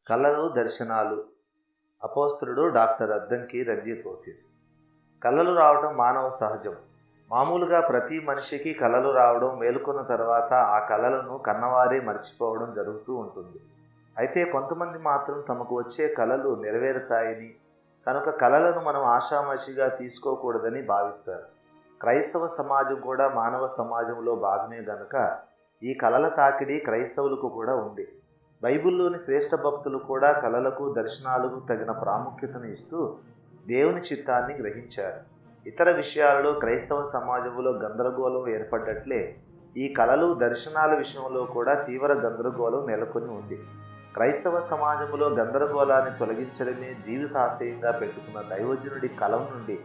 కళలు దర్శనాలు. అపోస్తలుడు డాక్టర్ అద్దంకి రంజిత్. కళలు రావడం మానవ సహజం. మామూలుగా ప్రతి మనిషికి కళలు రావడం, మేలుకున్న తర్వాత ఆ కళలను కన్నవారే మర్చిపోవడం జరుగుతూ ఉంటుంది. అయితే కొంతమంది మాత్రం తమకు వచ్చే కళలు నెరవేరుతాయని, కనుక కళలను మనం ఆషామాషిగా తీసుకోకూడదని భావిస్తారు. క్రైస్తవ సమాజం కూడా మానవ సమాజంలో భాగమే గనుక ఈ కళల తాకిడి క్రైస్తవులకు కూడా ఉంది. బైబిల్లోని శ్రేష్ఠ భక్తులు కూడా కళలకు, దర్శనాలకు తగిన ప్రాముఖ్యతను ఇస్తూ దేవుని చిత్తాన్ని గ్రహించారు. ఇతర విషయాలలో క్రైస్తవ సమాజంలో గందరగోళం ఏర్పడ్డట్లే ఈ కళలు, దర్శనాల విషయంలో కూడా తీవ్ర గందరగోళం నెలకొని ఉంది. క్రైస్తవ సమాజంలో గందరగోళాన్ని తొలగించడమే జీవితాశయంగా పెట్టుకున్న దైవజనుడి కలం నుండి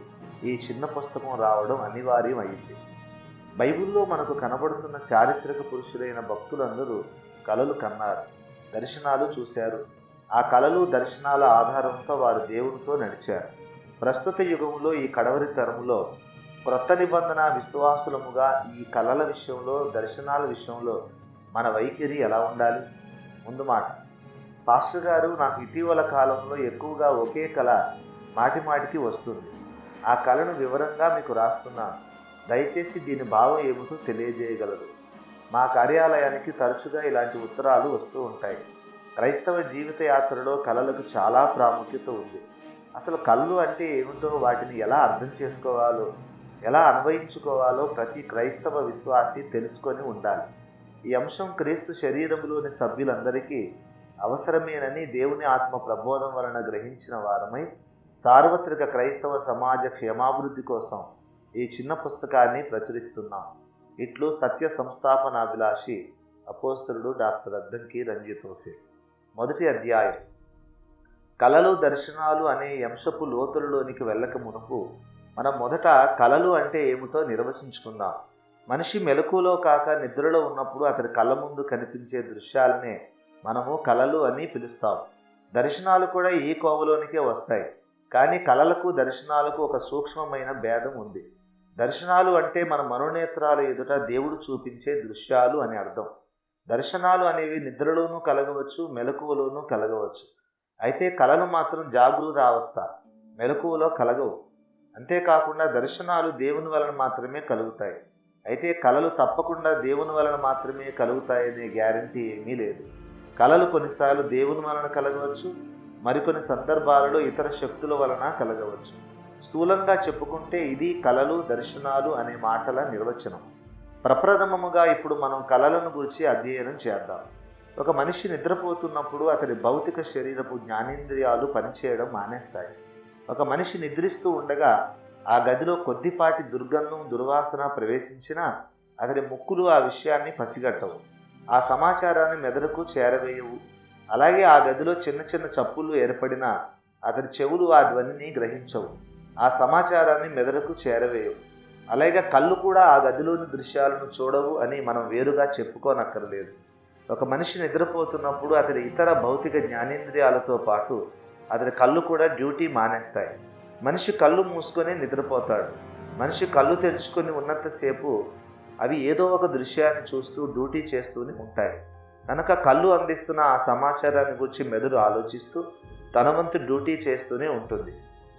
ఈ చిన్న పుస్తకం రావడం అనివార్యం అయింది. బైబిల్లో మనకు కనబడుతున్న చారిత్రక పురుషులైన భక్తులందరూ కలలు కన్నారు, దర్శనాలు చూశారు. ఆ కళలు, దర్శనాల ఆధారంతో వారు దేవునితో నడిచారు. ప్రస్తుత యుగంలో, ఈ కడవరి తరంలో క్రొత్త నిబంధన విశ్వాసులముగా ఈ కళల విషయంలో, దర్శనాల విషయంలో మన వైఖరి ఎలా ఉండాలి? ముందు మాట, పాస్టర్ గారు, నాకు ఇటీవల కాలంలో ఎక్కువగా ఒకే కళ మాటిమాటికి వస్తుంది. ఆ కళను వివరంగా మీకు రాస్తున్నాను. దయచేసి దీని భావం ఏమిటో తెలియజేయగలరు. మా కార్యాలయానికి తరచుగా ఇలాంటి ఉత్తరాలు వస్తూ ఉంటాయి. క్రైస్తవ జీవిత యాత్రలో కళలకు చాలా ప్రాముఖ్యత ఉంది. అసలు కళ్ళు అంటే ఏమిటో, వాటిని ఎలా అర్థం చేసుకోవాలో, ఎలా అన్వయించుకోవాలో ప్రతి క్రైస్తవ విశ్వాసి తెలుసుకొని ఉండాలి. ఈ అంశం క్రీస్తు శరీరంలోని సభ్యులందరికీ అవసరమేనని దేవుని ఆత్మ ప్రబోధం వలన గ్రహించిన వారమై సార్వత్రిక క్రైస్తవ సమాజ క్షేమాభివృద్ధి కోసం ఈ చిన్న పుస్తకాన్ని ప్రచురిస్తున్నాం. ఇట్లు సత్య సంస్థాపనాభిలాషి అపోస్తలుడు డాక్టర్ అద్దంకి రంజిత్. మొదటి అధ్యాయం. కళలు, దర్శనాలు అనే అంశపు లోతులలోనికి వెళ్ళక మునుపు మనం మొదట కళలు అంటే ఏమిటో నిర్వచించుకుందాం. మనిషి మెలకువలో కాక నిద్రలో ఉన్నప్పుడు అతడి కళ్ళ ముందు కనిపించే దృశ్యాలనే మనము కళలు అని పిలుస్తాం. దర్శనాలు కూడా ఈ కోవలోనికే వస్తాయి. కానీ కళలకు, దర్శనాలకు ఒక సూక్ష్మమైన భేదం ఉంది. దర్శనాలు అంటే మన మనోనేత్రాల ఎదుట దేవుడు చూపించే దృశ్యాలు అని అర్థం. దర్శనాలు అనేవి నిద్రలోనూ కలగవచ్చు, మెలకువలోనూ కలగవచ్చు. అయితే కళలు మాత్రం జాగృత అవస్థ, మెలకువలో కలగవు. అంతేకాకుండా దర్శనాలు దేవుని వలన మాత్రమే కలుగుతాయి. అయితే కళలు తప్పకుండా దేవుని వలన మాత్రమే కలుగుతాయనే గ్యారంటీ ఏమీ లేదు. కళలు కొన్నిసార్లు దేవుని వలన కలగవచ్చు, మరికొన్ని సందర్భాలలో ఇతర శక్తుల వలన కలగవచ్చు. స్థూలంగా చెప్పుకుంటే ఇది కళలు, దర్శనాలు అనే మాటల నిర్వచనం. ప్రప్రథమముగా ఇప్పుడు మనం కళలను గురించి అధ్యయనం చేద్దాం. ఒక మనిషి నిద్రపోతున్నప్పుడు అతడి భౌతిక శరీరపు జ్ఞానేంద్రియాలు పనిచేయడం మానేస్తాయి. ఒక మనిషి నిద్రిస్తూ ఉండగా ఆ గదిలో కొద్దిపాటి దుర్గంధం, దుర్వాసన ప్రవేశించినా అతడి ముక్కులు ఆ విషయాన్ని పసిగట్టవు, ఆ సమాచారాన్ని మెదడుకు చేరవేయవు. అలాగే ఆ గదిలో చిన్న చిన్న చప్పులు ఏర్పడినా అతడి చెవులు ఆ ధ్వనిని గ్రహించవు, ఆ సమాచారాన్ని మెదడుకు చేరవేయవు. అలాగే కళ్ళు కూడా ఆ గదిలోని దృశ్యాలను చూడవు అని మనం వేరుగా చెప్పుకోనక్కర్లేదు. ఒక మనిషి నిద్రపోతున్నప్పుడు అతడి ఇతర భౌతిక జ్ఞానేంద్రియాలతో పాటు అతడి కళ్ళు కూడా డ్యూటీ మానేస్తాయి. మనిషి కళ్ళు మూసుకొని నిద్రపోతాడు. మనిషి కళ్ళు తెరుచుకొని ఉన్నంతసేపు అవి ఏదో ఒక దృశ్యాన్ని చూస్తూ డ్యూటీ చేస్తూనే ఉంటాయి. కనుక కళ్ళు అందిస్తున్న ఆ సమాచారాన్ని గురించి మెదడు ఆలోచిస్తూ తన వంతు డ్యూటీ చేస్తూనే ఉంటుంది.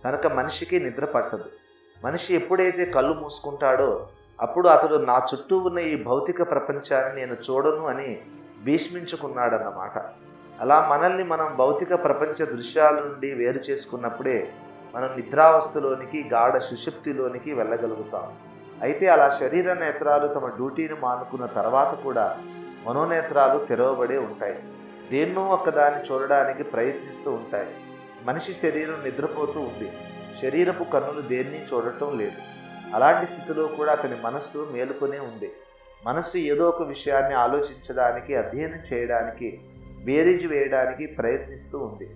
కనుక మనిషికి నిద్ర పట్టదు. మనిషి ఎప్పుడైతే కళ్ళు మూసుకుంటాడో అప్పుడు అతడు నా చుట్టూ ఉన్న ఈ భౌతిక ప్రపంచాన్ని నేను చూడను అని భీష్మించుకున్నాడన్నమాట. అలా మనల్ని మనం భౌతిక ప్రపంచ దృశ్యాల నుండి వేరు చేసుకున్నప్పుడే మనం నిద్రావస్థలోనికి, గాఢ సుషుప్తిలోనికి వెళ్ళగలుగుతాం. అయితే అలా శరీర నేత్రాలు తమ డ్యూటీని మానుకున్న తర్వాత కూడా మనోనేత్రాలు తెరవబడే ఉంటాయి. దేన్నో ఒక్కదాన్ని చూడడానికి ప్రయత్నిస్తూ ఉంటాయి. మనిషి శరీరం నిద్రపోతూ ఉంది, శరీరపు కన్నులు దేన్ని చూడటం లేదు. అలాంటి స్థితిలో కూడా అతని మనస్సు మేలుకొనే ఉంది. మనస్సు ఏదో ఒక విషయాన్ని ఆలోచించడానికి, అధ్యయనం చేయడానికి, బేరీజు వేయడానికి ప్రయత్నిస్తూ ఉంది.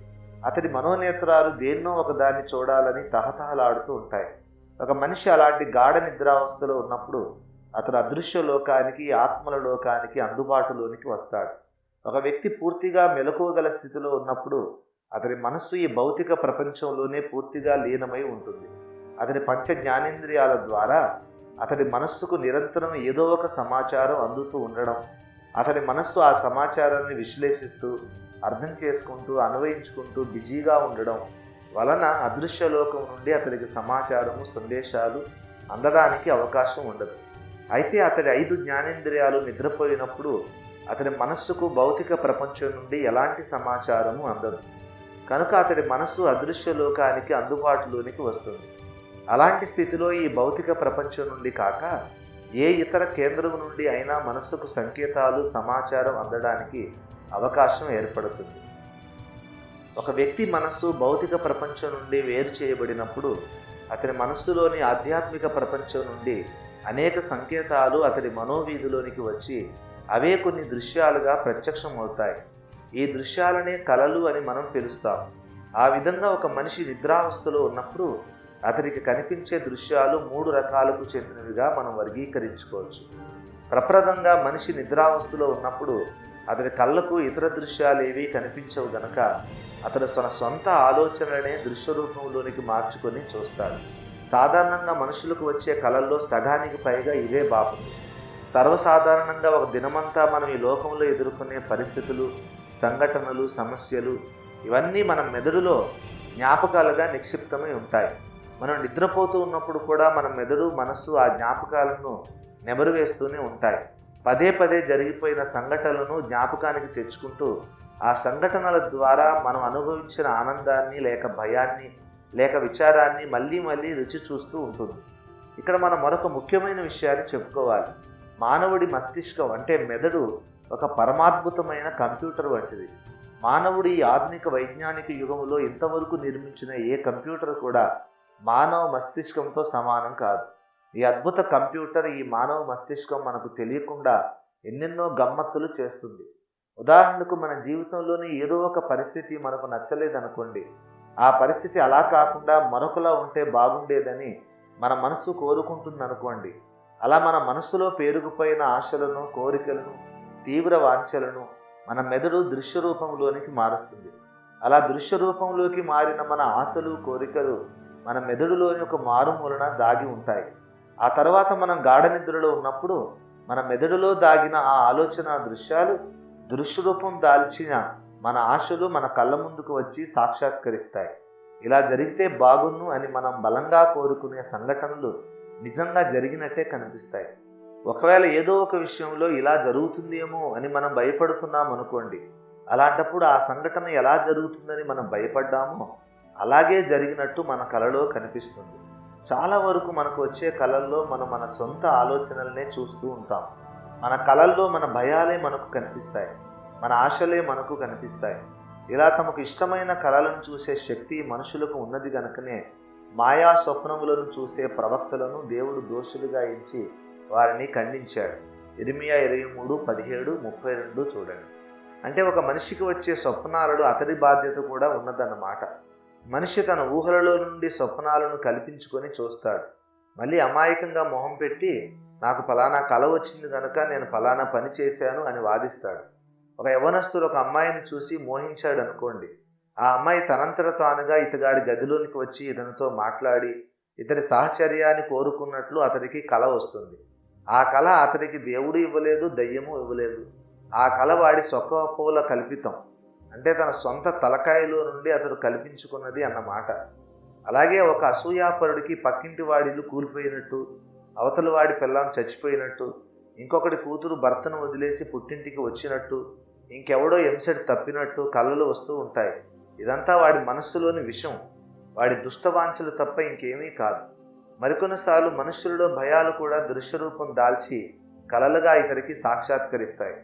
అతడి మనోనేత్రాలు దేన్నో ఒకదాన్ని చూడాలని తహతహలాడుతూ ఉంటాయి. ఒక మనిషి అలాంటి గాఢ నిద్రావస్థలో ఉన్నప్పుడు అతడు అదృశ్య లోకానికి, ఆత్మల లోకానికి అందుబాటులోనికి వస్తాడు. ఒక వ్యక్తి పూర్తిగా మెలకువగల స్థితిలో ఉన్నప్పుడు అతడి మనస్సు ఈ భౌతిక ప్రపంచంలోనే పూర్తిగా లీనమై ఉంటుంది. అతడి పంచ జ్ఞానేంద్రియాల ద్వారా అతడి మనస్సుకు నిరంతరం ఏదో ఒక సమాచారం అందుతూ ఉండడం, అతడి మనస్సు ఆ సమాచారాన్ని విశ్లేషిస్తూ అర్థం చేసుకుంటూ అన్వయించుకుంటూ బిజీగా ఉండడం వలన అదృశ్యలోకం నుండి అతడికి సమాచారము సందేశాలు అందడానికి అవకాశం ఉండదు. అయితే అతడి 5 జ్ఞానేంద్రియాలు నిద్రపోయినప్పుడు అతడి మనస్సుకు భౌతిక ప్రపంచం నుండి ఎలాంటి సమాచారము అందదు. కనుక అతడి మనస్సు అదృశ్య లోకానికి అందుబాటులోనికి వస్తుంది. అలాంటి స్థితిలో ఈ భౌతిక ప్రపంచం నుండి కాక ఏ ఇతర కేంద్రం నుండి అయినా మనస్సుకు సంకేతాలు సమాచారం అందడానికి అవకాశం ఏర్పడుతుంది. ఒక వ్యక్తి మనస్సు భౌతిక ప్రపంచం నుండి వేరు చేయబడినప్పుడు అతని మనస్సులోని ఆధ్యాత్మిక ప్రపంచం నుండి అనేక సంకేతాలు అతడి మనోవీధిలోనికి వచ్చి అవే కొన్ని దృశ్యాలుగా ప్రత్యక్షమవుతాయి. ఈ దృశ్యాలనే కలలు అని మనం పిలుస్తాం. ఆ విధంగా ఒక మనిషి నిద్రావస్థలో ఉన్నప్పుడు అతనికి కనిపించే దృశ్యాలు 3 రకాలకు చెందినవిగా మనం వర్గీకరించుకోవచ్చు. ప్రప్రదంగా మనిషి నిద్రావస్థలో ఉన్నప్పుడు అతని కళ్ళకు ఇతర దృశ్యాలు ఏవీ కనిపించవు గనక అతడు తన సొంత ఆలోచనలనే దృశ్య రూపంలోనికి మార్చుకొని చూస్తాడు. సాధారణంగా మనుషులకు వచ్చే కళల్లో సగానికి పైగా ఇవే బాపులు. సర్వసాధారణంగా ఒక దినమంతా మనం ఈ లోకంలో ఎదుర్కొనే పరిస్థితులు, సంఘటనలు, సమస్యలు ఇవన్నీ మన మెదడులో జ్ఞాపకాలుగా నిక్షిప్తమై ఉంటాయి. మనం నిద్రపోతూ ఉన్నప్పుడు కూడా మన మెదడు, మనస్సు ఆ జ్ఞాపకాలను నెమరువేస్తూనే ఉంటాయి. పదే పదే జరిగిపోయిన సంఘటనలను జ్ఞాపకానికి తెచ్చుకుంటూ ఆ సంఘటనల ద్వారా మనం అనుభవించిన ఆనందాన్ని లేక భయాన్ని లేక విచారాన్ని మళ్ళీ మళ్ళీ రుచి చూస్తూ ఉంటుంది. ఇక్కడ మనం మరొక ముఖ్యమైన విషయాన్ని చెప్పుకోవాలి. మానవుడి మస్తిష్కం అంటే మెదడు ఒక పరమాద్భుతమైన కంప్యూటర్ వంటిది. మానవుడి ఈ ఆధునిక వైజ్ఞానిక యుగంలో ఇంతవరకు నిర్మించిన ఏ కంప్యూటర్ కూడా మానవ మస్తిష్కంతో సమానం కాదు. ఈ అద్భుత కంప్యూటర్, ఈ మానవ మస్తిష్కం మనకు తెలియకుండా ఎన్నెన్నో గమ్మత్తులు చేస్తుంది. ఉదాహరణకు మన జీవితంలోని ఏదో ఒక పరిస్థితి మనకు నచ్చలేదనుకోండి, ఆ పరిస్థితి అలా కాకుండా మరొకలా ఉంటే బాగుండేదని మన మనస్సు కోరుకుంటుందనుకోండి. అలా మన మనస్సులో పేరుకుపోయిన ఆశలను, కోరికలను, తీవ్ర వాంఛలను మన మెదడు దృశ్య రూపంలోనికి మారుస్తుంది. అలా దృశ్య రూపంలోకి మారిన మన ఆశలు, కోరికలు మన మెదడులోని ఒక మారుమూలన దాగి ఉంటాయి. ఆ తర్వాత మనం గాఢ నిద్రలో ఉన్నప్పుడు మన మెదడులో దాగిన ఆ ఆలోచన దృశ్యాలు దృశ్య రూపం దాల్చిన మన ఆశలు మన కళ్ళ ముందుకు వచ్చి సాక్షాత్కరిస్తాయి. ఇలా జరిగితే బాగున్ను అని మనం బలంగా కోరుకునే సంఘటనలు నిజంగా జరిగినట్టే కనిపిస్తాయి. ఒకవేళ ఏదో ఒక విషయంలో ఇలా జరుగుతుందేమో అని మనం భయపడుతున్నాం అనుకోండి, అలాంటప్పుడు ఆ సంఘటన ఎలా జరుగుతుందని మనం భయపడ్డామో అలాగే జరిగినట్టు మన కలలో కనిపిస్తుంది. చాలా వరకు మనకు వచ్చే కళల్లో మనం మన సొంత ఆలోచనలనే చూస్తూ ఉంటాం. మన కళల్లో మన భయాలే మనకు కనిపిస్తాయి, మన ఆశలే మనకు కనిపిస్తాయి. ఇలా తమకు ఇష్టమైన కళలను చూసే శక్తి మనుషులకు ఉన్నది గనుకనే మాయా స్వప్నములను చూసే ప్రవక్తలను దేవుడు దోషులుగా ఎంచి వారిని ఖండించాడు. ఇర్మియా 23:17-32 చూడండి. అంటే ఒక మనిషికి వచ్చే స్వప్నాలలో అతడి బాధ్యత కూడా ఉన్నదన్నమాట. మనిషి తన ఊహలలో నుండి స్వప్నాలను కల్పించుకొని చూస్తాడు. మళ్ళీ అమాయకంగా మొహం పెట్టి నాకు ఫలానా కల వచ్చింది కనుక నేను ఫలానా పని చేశాను అని వాదిస్తాడు. ఒక యవ్వనస్తుడు ఒక అమ్మాయిని చూసి మోహించాడు అనుకోండి. ఆ అమ్మాయి తనంతట తానుగా ఇతగాడి గదిలోనికి వచ్చి ఇతనితో మాట్లాడి ఇతడి సాహచర్యాన్ని కోరుకున్నట్లు అతడికి కల వస్తుంది. ఆ కళ అతడికి దేవుడు ఇవ్వలేదు, దయ్యము ఇవ్వలేదు. ఆ కళ వాడి స్వకోపముల కల్పితం, అంటే తన సొంత తలకాయలో నుండి అతడు కల్పించుకున్నది అన్నమాట. అలాగే ఒక అసూయాపరుడికి పక్కింటి వాడిల్లు కూలిపోయినట్టు, అవతల వాడి పిల్లం చచ్చిపోయినట్టు, ఇంకొకటి కూతురు భర్తను వదిలేసి పుట్టింటికి వచ్చినట్టు, ఇంకెవడో ఎంసెట్ తప్పినట్టు కళలు వస్తూ ఉంటాయి. ఇదంతా వాడి మనస్సులోని విషం, వాడి దుష్టవాంఛలు తప్ప ఇంకేమీ కాదు. మరికొన్నిసార్లు మనుష్యులలో భయాలు కూడా దృశ్యరూపం దాల్చి కలలుగా ఇతరికి సాక్షాత్కరిస్తాయి.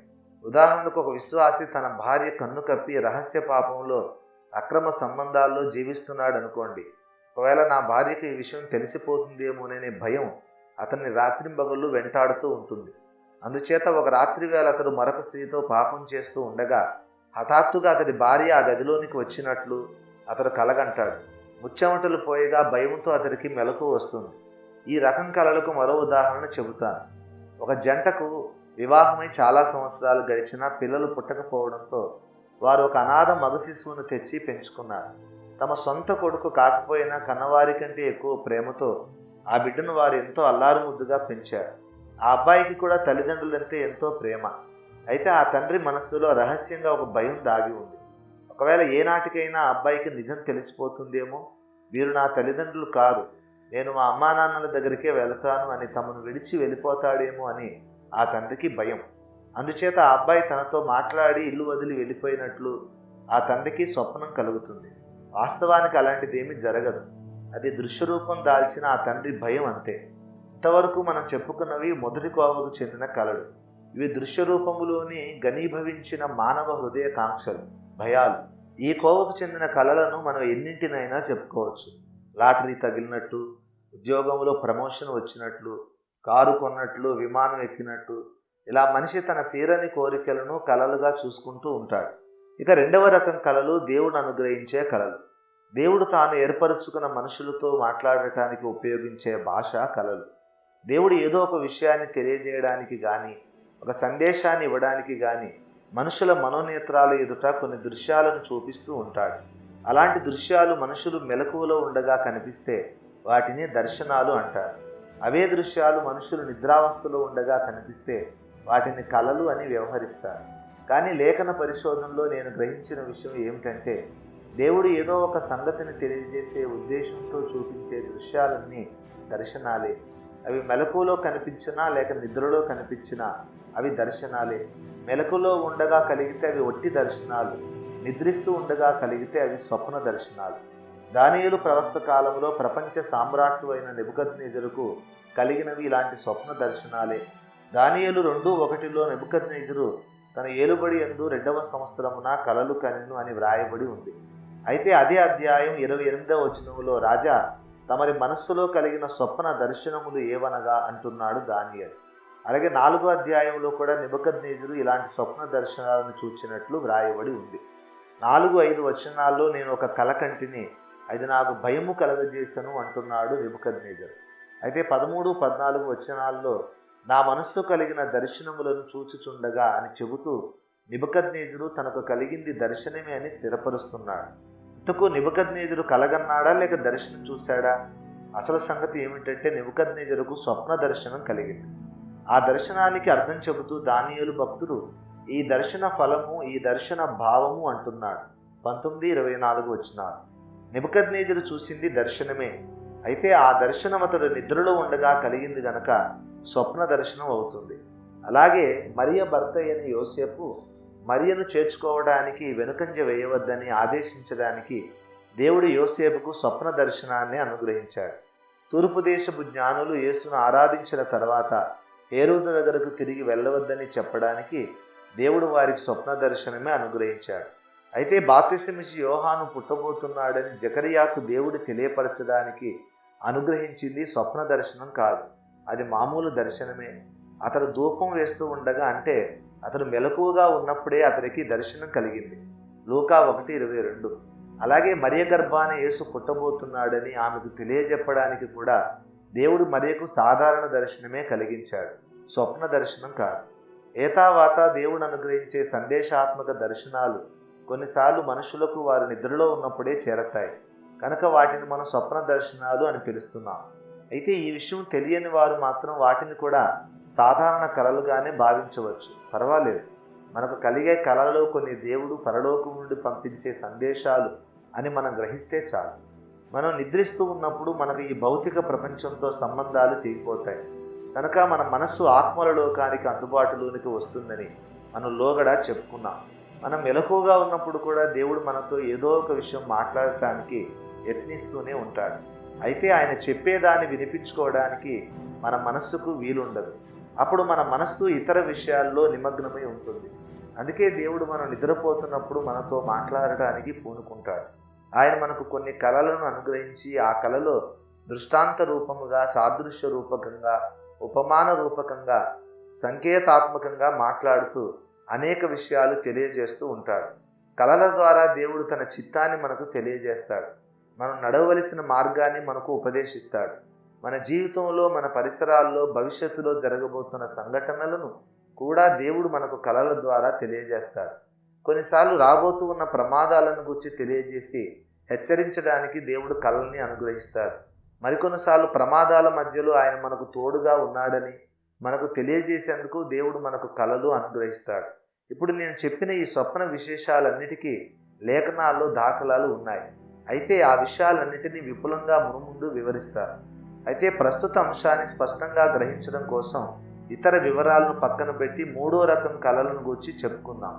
ఉదాహరణకు ఒక విశ్వాసి తన భార్య కన్ను కప్పి రహస్య పాపంలో అక్రమ సంబంధాల్లో జీవిస్తున్నాడు అనుకోండి. ఒకవేళ నా భార్యకు ఈ విషయం తెలిసిపోతుందేమోననే భయం అతన్ని రాత్రింబగళ్ళు వెంటాడుతూ ఉంటుంది. అందుచేత ఒక రాత్రి వేళ అతడు మరొక స్త్రీతో పాపం చేస్తూ ఉండగా హఠాత్తుగా అతడి భార్య ఆ గదిలోనికి వచ్చినట్లు అతడు కలగంటాడు. ముచ్చెమటలు పోయగా భయంతో అతడికి మెలకు వస్తుంది. ఈ రకం కలలకు మరో ఉదాహరణ చెబుతాను. ఒక జంటకు వివాహమై చాలా సంవత్సరాలు గడిచినా పిల్లలు పుట్టకపోవడంతో వారు ఒక అనాథ మగ శిశువును తెచ్చి పెంచుకున్నారు. తమ సొంత కొడుకు కాకపోయినా కన్నవారి కంటే ఎక్కువ ప్రేమతో ఆ బిడ్డను వారు ఎంతో అల్లారు ముద్దుగా పెంచారు. ఆ అబ్బాయికి కూడా తల్లిదండ్రులంటే ఎంతో ప్రేమ. అయితే ఆ తండ్రి మనస్సులో రహస్యంగా ఒక భయం దాగి ఉంది. ఒకవేళ ఏనాటికైనా ఆ అబ్బాయికి నిజం తెలిసిపోతుందేమో, వీరు నా తల్లిదండ్రులు కారు, నేను మా అమ్మా నాన్నల దగ్గరికే వెళతాను అని తమను విడిచి వెళ్ళిపోతాడేమో అని ఆ తండ్రికి భయం. అందుచేత ఆ అబ్బాయి తనతో మాట్లాడి ఇల్లు వదిలి వెళ్ళిపోయినట్లు ఆ తండ్రికి స్వప్నం కలుగుతుంది. వాస్తవానికి అలాంటిదేమీ జరగదు. అది దృశ్యరూపం దాల్చిన ఆ తండ్రి భయం అంతే. ఇంతవరకు మనం చెప్పుకున్నవి మొదటి కోవకు చెందిన కలలు. ఇవి దృశ్యరూపములోని ఘనీభవించిన మానవ హృదయ కాంక్షలు, భయాలు. ఈ కోవకు చెందిన కలలను మనం ఎన్నింటినైనా చెప్పుకోవచ్చు. లాటరీ తగిలినట్టు, ఉద్యోగంలో ప్రమోషన్ వచ్చినట్లు, కారు కొన్నట్లు, విమానం ఎక్కినట్టు, ఇలా మనిషి తన తీరని కోరికలను కలలుగా చూసుకుంటూ ఉంటాడు. ఇక రెండవ రకం కలలు దేవుడు అనుగ్రహించే కలలు. దేవుడు తాను ఏర్పరచుకున్న మనుషులతో మాట్లాడటానికి ఉపయోగించే భాష కలలు. దేవుడు ఏదో ఒక విషయాన్ని తెలియజేయడానికి కానీ, ఒక సందేశాన్ని ఇవ్వడానికి కానీ మనుషుల మనోనేత్రాల ఎదుట కొన్ని దృశ్యాలను చూపిస్తూ ఉంటాడు. అలాంటి దృశ్యాలు మనుషులు మెలకువలో ఉండగా కనిపిస్తే వాటిని దర్శనాలు అంటారు. అవే దృశ్యాలు మనుషులు నిద్రావస్థలో ఉండగా కనిపిస్తే వాటిని కలలు అని వ్యవహరిస్తారు. కానీ లేఖన పరిశోధనలో నేను గ్రహించిన విషయం ఏమిటంటే, దేవుడు ఏదో ఒక సంగతిని తెలియజేసే ఉద్దేశంతో చూపించే దృశ్యాలన్నీ దర్శనాలే. అవి మెలకువలో కనిపించినా లేక నిద్రలో కనిపించినా అవి దర్శనాలే. మెలకులో ఉండగా కలిగితే అవి ఒట్టి దర్శనాలు, నిద్రిస్తూ ఉండగా కలిగితే అవి స్వప్న దర్శనాలు. దానియేలు ప్రవక్త కాలంలో ప్రపంచ సామ్రాట్టు అయిన నెబుకద్నెజరుకు కలిగినవి ఇలాంటి స్వప్న దర్శనాలే. దానియేలు 2:1 నెబుకద్నెజరు తన ఏలుబడి యందు 2వ సంవత్సరమున కలలు కనెను అని వ్రాయబడి ఉంది. అయితే అదే అధ్యాయం 28వ వచనములో రాజా, తమరి మనస్సులో కలిగిన స్వప్న దర్శనములు ఏవనగా అంటున్నాడు దానియేలు. అలాగే 4వ అధ్యాయంలో కూడా నెబుకద్నెజరు ఇలాంటి స్వప్న దర్శనాలను చూచినట్లు వ్రాయబడి ఉంది. 4-5 వచనాల్లో నేను ఒక కల కంటిని, అది నాకు భయము కలగజేసను అంటున్నాడు నెబుకద్నెజరు. అయితే 13-14 వచనాల్లో నా మనస్సు కలిగిన దర్శనములను చూచుచుండగా అని చెబుతూ నెబుకద్నెజరు తనకు కలిగింది దర్శనమే అని స్థిరపరుస్తున్నాడు. ఇంతకు నెబుకద్నెజరు కలగన్నాడా లేక దర్శనం చూశాడా? అసలు సంగతి ఏమిటంటే నెబుకద్నెజరుకు స్వప్న దర్శనం కలిగింది. ఆ దర్శనానికి అర్థం చెబుతూ దానియేలు భక్తుడు ఈ దర్శన ఫలము, ఈ దర్శన భావము అంటున్నాడు. 19-24 వచనాలు. నెబుకద్నెజరు చూసింది దర్శనమే. అయితే ఆ దర్శనం అతడు నిద్రలో ఉండగా కలిగింది గనక స్వప్న దర్శనం అవుతుంది. అలాగే మరియ భర్త అయిన యోసేపు మరియను చేర్చుకోవడానికి వెనుకంజ వేయవద్దని ఆదేశించడానికి దేవుడు యోసేపుకు స్వప్న దర్శనాన్ని అనుగ్రహించాడు. తూర్పు దేశపు జ్ఞానులు యేసును ఆరాధించిన తర్వాత హేరోదు దగ్గరకు తిరిగి వెళ్ళవద్దని చెప్పడానికి దేవుడు వారికి స్వప్న దర్శనమే అనుగ్రహించాడు. అయితే బాప్తిసమిచ్చి యోహాను పుట్టబోతున్నాడని జకరియాకు దేవుడు తెలియపరచడానికి అనుగ్రహించింది స్వప్న దర్శనం కాదు, అది మామూలు దర్శనమే. అతడు ధూపం వేస్తూ ఉండగా, అంటే అతడు మెలకువగా ఉన్నప్పుడే అతడికి దర్శనం కలిగింది. లూకా 1:22. అలాగే మరియ గర్భాన యేసు పుట్టబోతున్నాడని ఆమెకు తెలియజెప్పడానికి కూడా దేవుడు మరియకు సాధారణ దర్శనమే కలిగించాడు, స్వప్న దర్శనం కాదు. ఏతావాత దేవుడు అనుగ్రహించే సందేశాత్మక దర్శనాలు కొన్నిసార్లు మనుషులకు వారు నిద్రలో ఉన్నప్పుడే చేరతాయి కనుక వాటిని మనం స్వప్న దర్శనాలు అని పిలుస్తున్నాం. అయితే ఈ విషయం తెలియని వారు మాత్రం వాటిని కూడా సాధారణ కలలుగానే భావించవచ్చు. పర్వాలేదు, మనకు కలిగే కళలలో కొన్ని దేవుడు పరలోకం నుండి పంపించే సందేశాలు అని మనం గ్రహిస్తే చాలు. మనం నిద్రిస్తూ ఉన్నప్పుడు మనకు ఈ భౌతిక ప్రపంచంతో సంబంధాలు తెగిపోతాయి కనుక మన మనస్సు ఆత్మల లోకానికి అందుబాటులోనికి వస్తుందని మనం లోగడ చెప్పుకున్నాం. మనం మెలకువగా ఉన్నప్పుడు కూడా దేవుడు మనతో ఏదో ఒక విషయం మాట్లాడటానికి యత్నిస్తూనే ఉంటాడు. అయితే ఆయన చెప్పేదాన్ని వినిపించుకోవడానికి మన మనస్సుకు వీలుండదు. అప్పుడు మన మనస్సు ఇతర విషయాల్లో నిమగ్నమై ఉంటుంది. అందుకే దేవుడు మనం నిద్రపోతున్నప్పుడు మనతో మాట్లాడటానికి పూనుకుంటాడు. ఆయన మనకు కొన్ని కళలను అనుగ్రహించి ఆ కళలో దృష్టాంత రూపముగా, సాదృశ్య రూపకంగా, ఉపమాన రూపకంగా, సంకేతాత్మకంగా మాట్లాడుతూ అనేక విషయాలు తెలియజేస్తూ ఉంటాడు. కళల ద్వారా దేవుడు తన చిత్తాన్ని మనకు తెలియజేస్తాడు. మనం నడవలసిన మార్గాన్ని మనకు ఉపదేశిస్తాడు. మన జీవితంలో, మన పరిసరాల్లో భవిష్యత్తులో జరగబోతున్న సంఘటనలను కూడా దేవుడు మనకు కళల ద్వారా తెలియజేస్తాడు. కొన్నిసార్లు రాబోతూ ఉన్న ప్రమాదాలను గురించి తెలియజేసి హెచ్చరించడానికి దేవుడు కళల్ని అనుగ్రహిస్తాడు. మరికొన్నిసార్లు ప్రమాదాల మధ్యలో ఆయన మనకు తోడుగా ఉన్నాడని మనకు తెలియజేసేందుకు దేవుడు మనకు కళలు అనుగ్రహిస్తాడు. ఇప్పుడు నేను చెప్పిన ఈ స్వప్న విశేషాలన్నిటికీ లేఖనాల్లో దాఖలాలు ఉన్నాయి. అయితే ఆ విషయాలన్నిటినీ విపులంగా మునుముందు వివరిస్తారు. అయితే ప్రస్తుత అంశాన్ని స్పష్టంగా గ్రహించడం కోసం ఇతర వివరాలను పక్కన పెట్టి మూడో రకం కళలను గురించి చెప్పుకుందాం.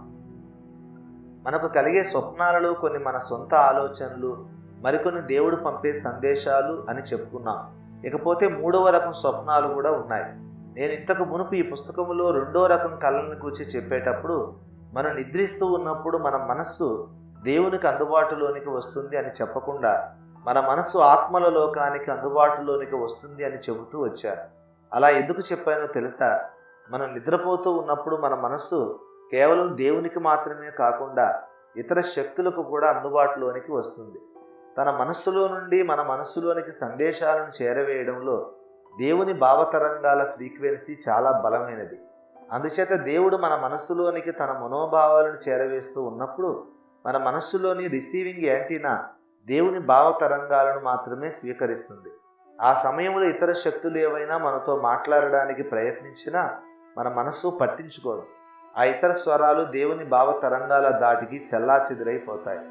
మనకు కలిగే స్వప్నాలలో కొన్ని మన సొంత ఆలోచనలు, మరికొన్ని దేవుడు పంపే సందేశాలు అని చెప్పుకున్నాం. ఇకపోతే మూడవ రకం స్వప్నాలు కూడా ఉన్నాయి. నేను ఇంతకు మునుపు ఈ పుస్తకంలో రెండో రకం కళలను గురించి చెప్పేటప్పుడు మనం నిద్రిస్తూ ఉన్నప్పుడు మన మనస్సు దేవునికి అందుబాటులోనికి వస్తుంది అని చెప్పకుండా మన మనస్సు ఆత్మల లోకానికి అందుబాటులోనికి వస్తుంది అని చెబుతూ వచ్చాను. అలా ఎందుకు చెప్పానో తెలుసా? మనం నిద్రపోతూ ఉన్నప్పుడు మన మనస్సు కేవలం దేవునికి మాత్రమే కాకుండా ఇతర శక్తులకు కూడా అందుబాటులోనికి వస్తుంది. తన మనస్సులో నుండి మన మనస్సులోనికి సందేశాలను చేరవేయడంలో దేవుని భావతరంగాల ఫ్రీక్వెన్సీ చాలా బలమైనది. అందుచేత దేవుడు మన మనస్సులోనికి తన మనోభావాలను చేరవేస్తూ ఉన్నప్పుడు మన మనస్సులోని రిసీవింగ్ యాంటీనా దేవుని భావతరంగాలను మాత్రమే స్వీకరిస్తుంది. ఆ సమయంలో ఇతర శక్తులు ఏవైనా మనతో మాట్లాడడానికి ప్రయత్నించినా మన మనస్సు పట్టించుకోదు. ఆ ఇతర స్వరాలు దేవుని భావతరంగాల దాటికి చెల్లాచెదురైపోతాయి.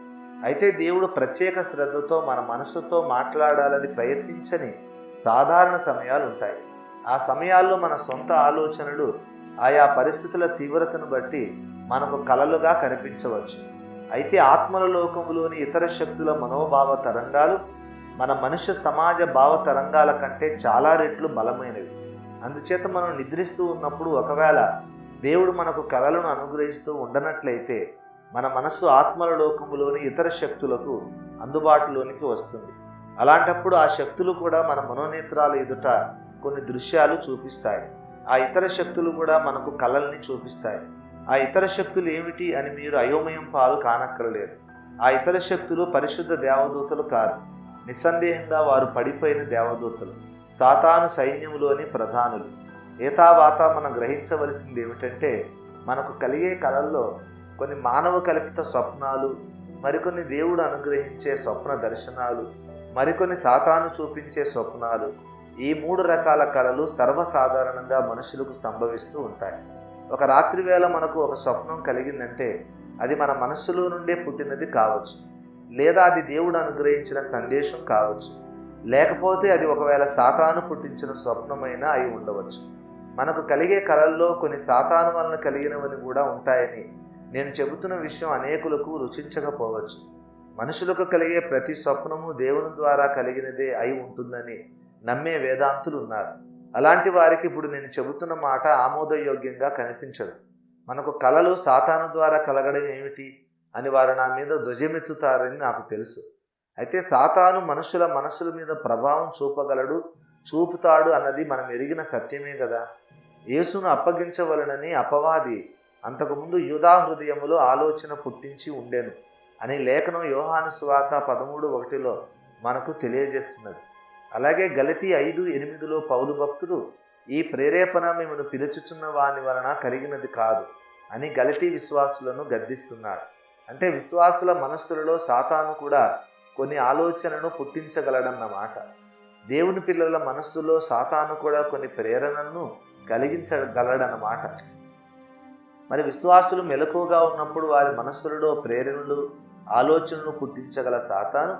అయితే దేవుడు ప్రత్యేక శ్రద్ధతో మన మనస్సుతో మాట్లాడాలని ప్రయత్నించని సాధారణ సమయాలు ఉంటాయి. ఆ సమయాల్లో మన సొంత ఆలోచనలు ఆయా పరిస్థితుల తీవ్రతను బట్టి మనకు కలలుగా కనిపించవచ్చు. అయితే ఆత్మల లోకములోని ఇతర శక్తుల మనోభావ తరంగాలు మన మనుష్య సమాజ భావ తరంగాల కంటే చాలా రెట్లు బలమైనవి. అందుచేత మనం నిద్రిస్తూ ఉన్నప్పుడు ఒకవేళ దేవుడు మనకు కలలను అనుగ్రహిస్తూ ఉండనట్లయితే మన మనస్సు ఆత్మల లోకములోని ఇతర శక్తులకు అందుబాటులోనికి వస్తుంది. అలాంటప్పుడు ఆ శక్తులు కూడా మన మనోనేత్రాల ఎదుట కొన్ని దృశ్యాలు చూపిస్తాయి. ఆ ఇతర శక్తులు కూడా మనకు కలల్ని చూపిస్తాయి. ఆ ఇతర శక్తులు ఏమిటి అని మీరు అయోమయం పాలు కానక్కర్లేదు. ఆ ఇతర శక్తులు పరిశుద్ధ దేవదూతలు కాదు. నిస్సందేహంగా వారు పడిపోయిన దేవదూతలు, సాతాను సైన్యములోని ప్రధానులు. ఏతావాత మనం గ్రహించవలసింది ఏమిటంటే మనకు కలిగే కలల్లో కొన్ని మానవ కల్పిత స్వప్నాలు, మరికొన్ని దేవుడు అనుగ్రహించే స్వప్న దర్శనాలు, మరికొన్ని సాతాను చూపించే స్వప్నాలు. ఈ 3 రకాల కలలు సర్వసాధారణంగా మనుషులకు సంభవిస్తూ ఉంటాయి. ఒక రాత్రి వేళ మనకు ఒక స్వప్నం కలిగిందంటే అది మన మనస్సులో నుండే పుట్టినది కావచ్చు, లేదా అది దేవుడు అనుగ్రహించిన సందేశం కావచ్చు, లేకపోతే అది ఒకవేళ సాతాను పుట్టించిన స్వప్నమైనా అయి ఉండవచ్చు. మనకు కలిగే కలల్లో కొన్ని సాతాను వలన కలిగినవని కూడా ఉంటాయని నేను చెబుతున్న విషయం అనేకులకు రుచించకపోవచ్చు. మనుషులకు కలిగే ప్రతి స్వప్నము దేవుని ద్వారా కలిగినదే అయి ఉంటుందని నమ్మే వేదాంతులు ఉన్నారు. అలాంటి వారికి ఇప్పుడు నేను చెబుతున్న మాట ఆమోదయోగ్యంగా కనిపించదు. మనకు కలలు సాతాను ద్వారా కలగడం ఏమిటి అని వారు నా మీద ధ్వజమెత్తుతారని నాకు తెలుసు. అయితే సాతాను మనుషుల మనస్సుల మీద ప్రభావం చూపుతాడు అన్నది మనం ఎరిగిన సత్యమే కదా. యేసును అప్పగించవలనని అపవాది అంతకుముందు యూదా హృదయములో ఆలోచన పుట్టించి ఉండెను అని లేఖనం యోహాను సువార్త 13:1 మనకు తెలియజేస్తున్నది. అలాగే గలతీ 5:8 పౌలు భక్తుడు ఈ ప్రేరేపణ మిమ్మల్ని పిలుచుచున్న వాని వలన కలిగినది కాదు అని గలతీ విశ్వాసులను గద్దిస్తున్నాడు. అంటే విశ్వాసుల మనస్సులలో సాతాను కూడా కొన్ని ఆలోచనను పుట్టించగలడన్నమాట. దేవుని పిల్లల మనస్సులో సాతాను కూడా కొన్ని ప్రేరణను కలిగించగలడన్నమాట. మరి విశ్వాసులు మెలకువగా ఉన్నప్పుడు వారి మనస్సులలో ప్రేరణలు, ఆలోచనలు పుట్టించగల సాతాను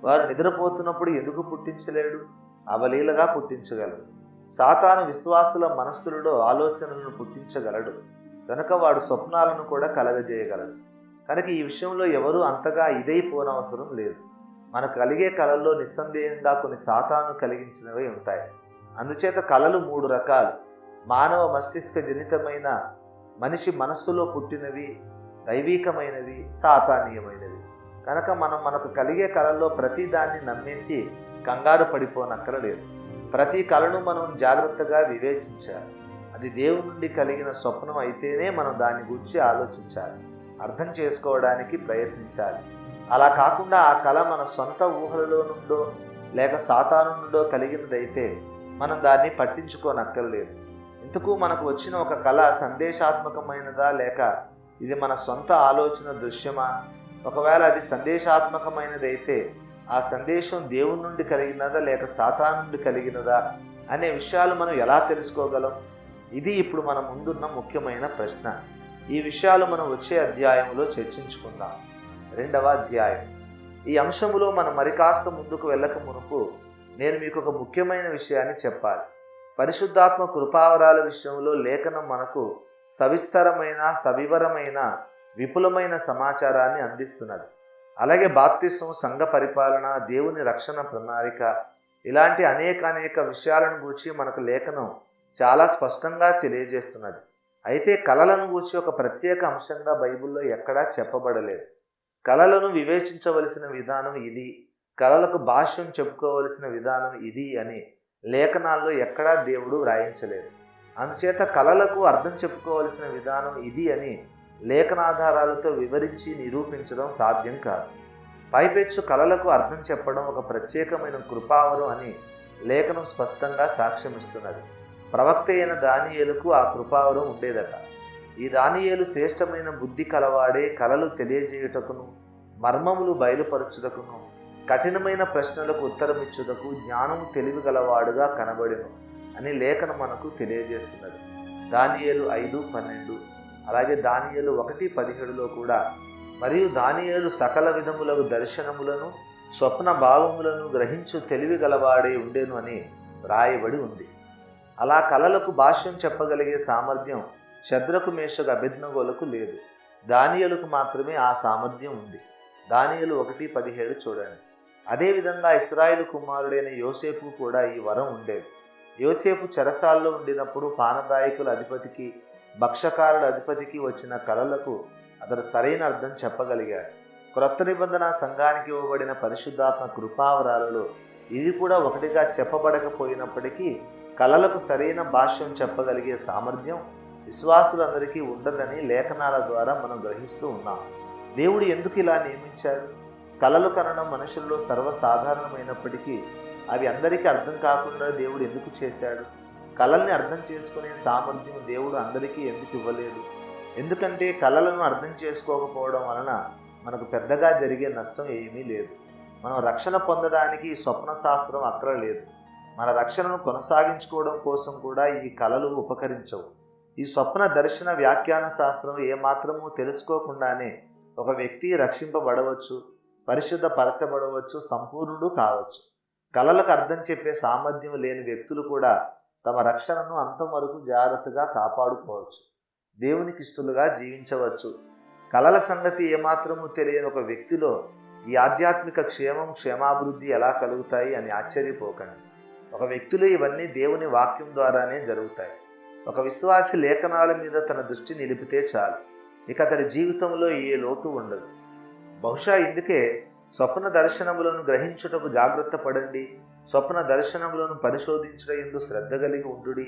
వారు నిద్రపోతున్నప్పుడు ఎందుకు పుట్టించలేడు? అవలీలగా పుట్టించగలడు. సాతాను విశ్వాసుల మనస్సులలో ఆలోచనలను పుట్టించగలడు కనుక వాడు స్వప్నాలను కూడా కలగజేయగలడు. కనుక ఈ విషయంలో ఎవరూ అంతగా ఇదైపోనవసరం లేదు. మనకు కలిగే కళల్లో నిస్సందేహంగా కొన్ని సాతాను కలిగించినవి ఉంటాయి. అందుచేత కళలు 3 రకాలు. మానవ మస్తిష్క జనితమైన మనిషి మనస్సులో పుట్టినవి, దైవీకమైనవి, సాతానీయమైనవి. కనుక మనకు కలిగే కళల్లో ప్రతి దాన్ని నమ్మేసి కంగారు పడిపోనక్కరలేదు. ప్రతి కళను మనం జాగ్రత్తగా వివేచించాలి. అది దేవుని నుండి కలిగిన స్వప్నం అయితేనే మనం దాని గురించి ఆలోచించాలి, అర్థం చేసుకోవడానికి ప్రయత్నించాలి. అలా కాకుండా ఆ కళ మన సొంత ఊహలలో నుండో లేక సాతాను నుండో కలిగినదైతే మనం దాన్ని పట్టించుకోనక్కర్లేదు. ఇంతకు మనకు వచ్చిన ఒక కళ సందేశాత్మకమైనదా లేక ఇది మన సొంత ఆలోచన దృశ్యమా? ఒకవేళ అది సందేశాత్మకమైనదైతే ఆ సందేశం దేవుని నుండి కలిగినదా లేక సాతాను నుండి కలిగినదా అనే విషయాలు మనం ఎలా తెలుసుకోగలం? ఇది ఇప్పుడు మన ముందున్న ముఖ్యమైన ప్రశ్న. ఈ విషయాలు మనం వచ్చే అధ్యాయంలో చర్చించుకుందాం. 2వ అధ్యాయం. ఈ అంశములో మనం మరి కాస్త ముందుకు వెళ్ళక మునుపు నేను మీకు ఒక ముఖ్యమైన విషయాన్ని చెప్పాలి. పరిశుద్ధాత్మ కృపావరాల విషయంలో లేఖనం మనకు సవిస్తరమైన, సవివరమైన, విపులమైన సమాచారాన్ని అందిస్తున్నది. అలాగే బాప్తిస్మం, సంఘ పరిపాలన, దేవుని రక్షణ ప్రణాళిక, ఇలాంటి అనేక విషయాలను గూర్చి మనకు లేఖనం చాలా స్పష్టంగా తెలియజేస్తున్నది. అయితే కలలను గూర్చి ఒక ప్రత్యేక అంశంగా బైబిల్లో ఎక్కడా చెప్పబడలేదు. కలలను వివేచించవలసిన విధానం ఇది, కలలకు భాష్యం చెప్పుకోవలసిన విధానం ఇది అని లేఖనాల్లో ఎక్కడా దేవుడు వ్రాయించలేదు. అందుచేత కలలకు అర్థం చెప్పుకోవలసిన విధానం ఇది అని లేఖనాధారాలతో వివరించి నిరూపించడం సాధ్యం కాదు. పైపెచ్చు కలలకు అర్థం చెప్పడం ఒక ప్రత్యేకమైన కృపావరం అని లేఖనం స్పష్టంగా సాక్ష్యమిస్తున్నది. ప్రవక్త అయిన దానియేలుకు ఆ కృపావరం ఉండేదట. ఈ దానియేలు శ్రేష్టమైన బుద్ధి కలవాడే, కలలు తెలియజేయుటకును, మర్మములు బయలుపరచుటకును, కఠినమైన ప్రశ్నలకు ఉత్తరమిచ్చుటకు జ్ఞానం తెలివి గలవాడుగా కనబడెను అని లేఖనం మనకు తెలియజేస్తున్నది. దానియేలు 5:12, అలాగే దానియేలు 1:17లో కూడా, మరియు దానియేలు సకల విధములకు దర్శనములను, స్వప్న భావములను గ్రహించు తెలివి గలవాడే ఉండేను అని వ్రాయబడి ఉంది. అలా కలలకు భాష్యం చెప్పగలిగే సామర్థ్యం శద్రకు, మేషకు, అబేద్నెగోలకు లేదు. దానియేలుకు మాత్రమే ఆ సామర్థ్యం ఉంది. దానియేలు 1:17 చూడండి. అదేవిధంగా ఇశ్రాయేలు కుమారుడైన యోసేపు కూడా ఈ వరం ఉండేది. యోసేపు చెరసాల్లో ఉండినప్పుడు పానదాయకుల అధిపతికి, భక్షకారుల అధిపతికి వచ్చిన కలలకు అతడు సరైన అర్థం చెప్పగలిగాడు. క్రొత్త నిబంధన సంఘానికి ఇవ్వబడిన పరిశుద్ధాత్మ కృపావరాలలో ఇది కూడా ఒకటిగా చెప్పబడకపోయినప్పటికీ కలలకు సరైన భాష్యం చెప్పగలిగే సామర్థ్యం విశ్వాసులందరికీ ఉండదని లేఖనాల ద్వారా మనం గ్రహిస్తూ ఉన్నాం. దేవుడు ఎందుకు ఇలా నియమించాడు? కలలు కనడం మనుషుల్లో సర్వసాధారణమైనప్పటికీ అవి అందరికీ అర్థం కాకుండా దేవుడు ఎందుకు చేశాడు? కలల్ని అర్థం చేసుకునే సామర్థ్యం దేవుడు అందరికీ ఎందుకు ఇవ్వలేదు? ఎందుకంటే కలలను అర్థం చేసుకోకపోవడం వలన మనకు పెద్దగా జరిగే నష్టం ఏమీ లేదు. మనం రక్షణ పొందడానికి ఈ స్వప్న శాస్త్రం అక్కరలేదు. మన రక్షణను కొనసాగించుకోవడం కోసం కూడా ఈ కలలు ఉపకరించవు. ఈ స్వప్న దర్శన వ్యాఖ్యాన శాస్త్రం ఏమాత్రమూ తెలుసుకోకుండానే ఒక వ్యక్తి రక్షింపబడవచ్చు, పరిశుద్ధ పరచబడవచ్చు, సంపూర్ణుడు కావచ్చు. కలలకు అర్థం చెప్పే సామర్థ్యం లేని వ్యక్తులు కూడా తమ రక్షణను అంతం వరకు జాగ్రత్తగా కాపాడుకోవచ్చు, దేవునికి ఇష్టలుగా జీవించవచ్చు. కలల సంగతి ఏమాత్రమూ తెలియని ఒక వ్యక్తిలో ఈ ఆధ్యాత్మిక క్షేమాభివృద్ధి ఎలా కలుగుతాయి అని ఆశ్చర్యపోకండి. ఒక వ్యక్తిలో ఇవన్నీ దేవుని వాక్యం ద్వారానే జరుగుతాయి. ఒక విశ్వాసి లేఖనాల మీద తన దృష్టి నిలిపితే చాలు, ఇక అతడి జీవితంలో ఏ లోటు ఉండదు. బహుశా ఇందుకే స్వప్న దర్శనములను గ్రహించుటకు జాగ్రత్త పడండి, స్వప్న దర్శనములను పరిశోధించడం యందు శ్రద్ధ కలిగి ఉండుడి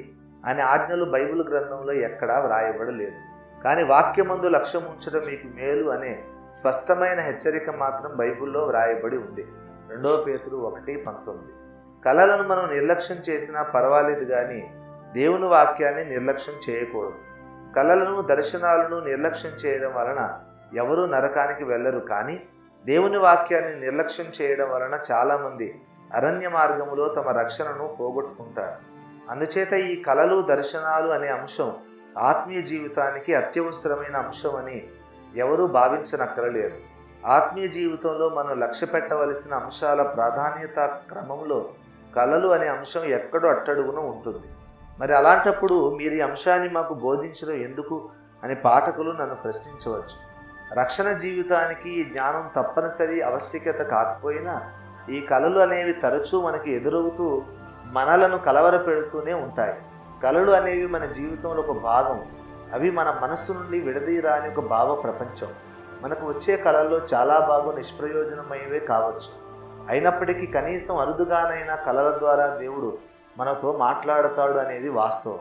అనే ఆజ్ఞలు బైబిల్ గ్రంథంలో ఎక్కడా వ్రాయబడలేదు. కానీ వాక్యమందు లక్ష్యం ఉంచడం మీకు మేలు అనే స్పష్టమైన హెచ్చరిక మాత్రం బైబిల్లో వ్రాయబడి ఉంది. 2 పేతురు 1:19. కలలను మనం నిర్లక్ష్యం చేసినా పర్వాలేదు, కానీ దేవుని వాక్యాన్ని నిర్లక్ష్యం చేయకూడదు. కలలను, దర్శనాలను నిర్లక్ష్యం చేయడం వలన ఎవరూ నరకానికి వెళ్ళరు, కానీ దేవుని వాక్యాన్ని నిర్లక్ష్యం చేయడం వలన చాలామంది అరణ్య మార్గములో తమ రక్షణను పోగొట్టుకుంటారు. అందుచేత ఈ కలలు, దర్శనాలు అనే అంశం ఆత్మీయ జీవితానికి అత్యవసరమైన అంశం అని ఎవరూ భావించనక్కరలేరు. ఆత్మీయ జీవితంలో మనం లక్ష్య పెట్టవలసిన అంశాల ప్రాధాన్యత క్రమంలో కలలు అనే అంశం ఎక్కడో అట్టడుగున ఉంటుంది. మరి అలాంటప్పుడు మీరు ఈ అంశాన్ని మాకు బోధించడం ఎందుకు అని పాఠకులు నన్ను ప్రశ్నించవచ్చు. రక్షణ జీవితానికి ఈ జ్ఞానం తప్పనిసరి ఆవశ్యకత కాకపోయినా ఈ కలలు అనేవి తరచూ మనకి ఎదురవుతూ మనలను కలవరపెడుతూనే ఉంటాయి. కలలు అనేవి మన జీవితంలో ఒక భాగం. అవి మన మనస్సు నుండి విడదీయరాని ఒక భావ ప్రపంచం. మనకు వచ్చే కళల్లో చాలా భాగం నిష్ప్రయోజనమైనవే కావచ్చు. అయినప్పటికీ కనీసం అరుదుగానైనా కళల ద్వారా దేవుడు మనతో మాట్లాడతాడు అనేది వాస్తవం.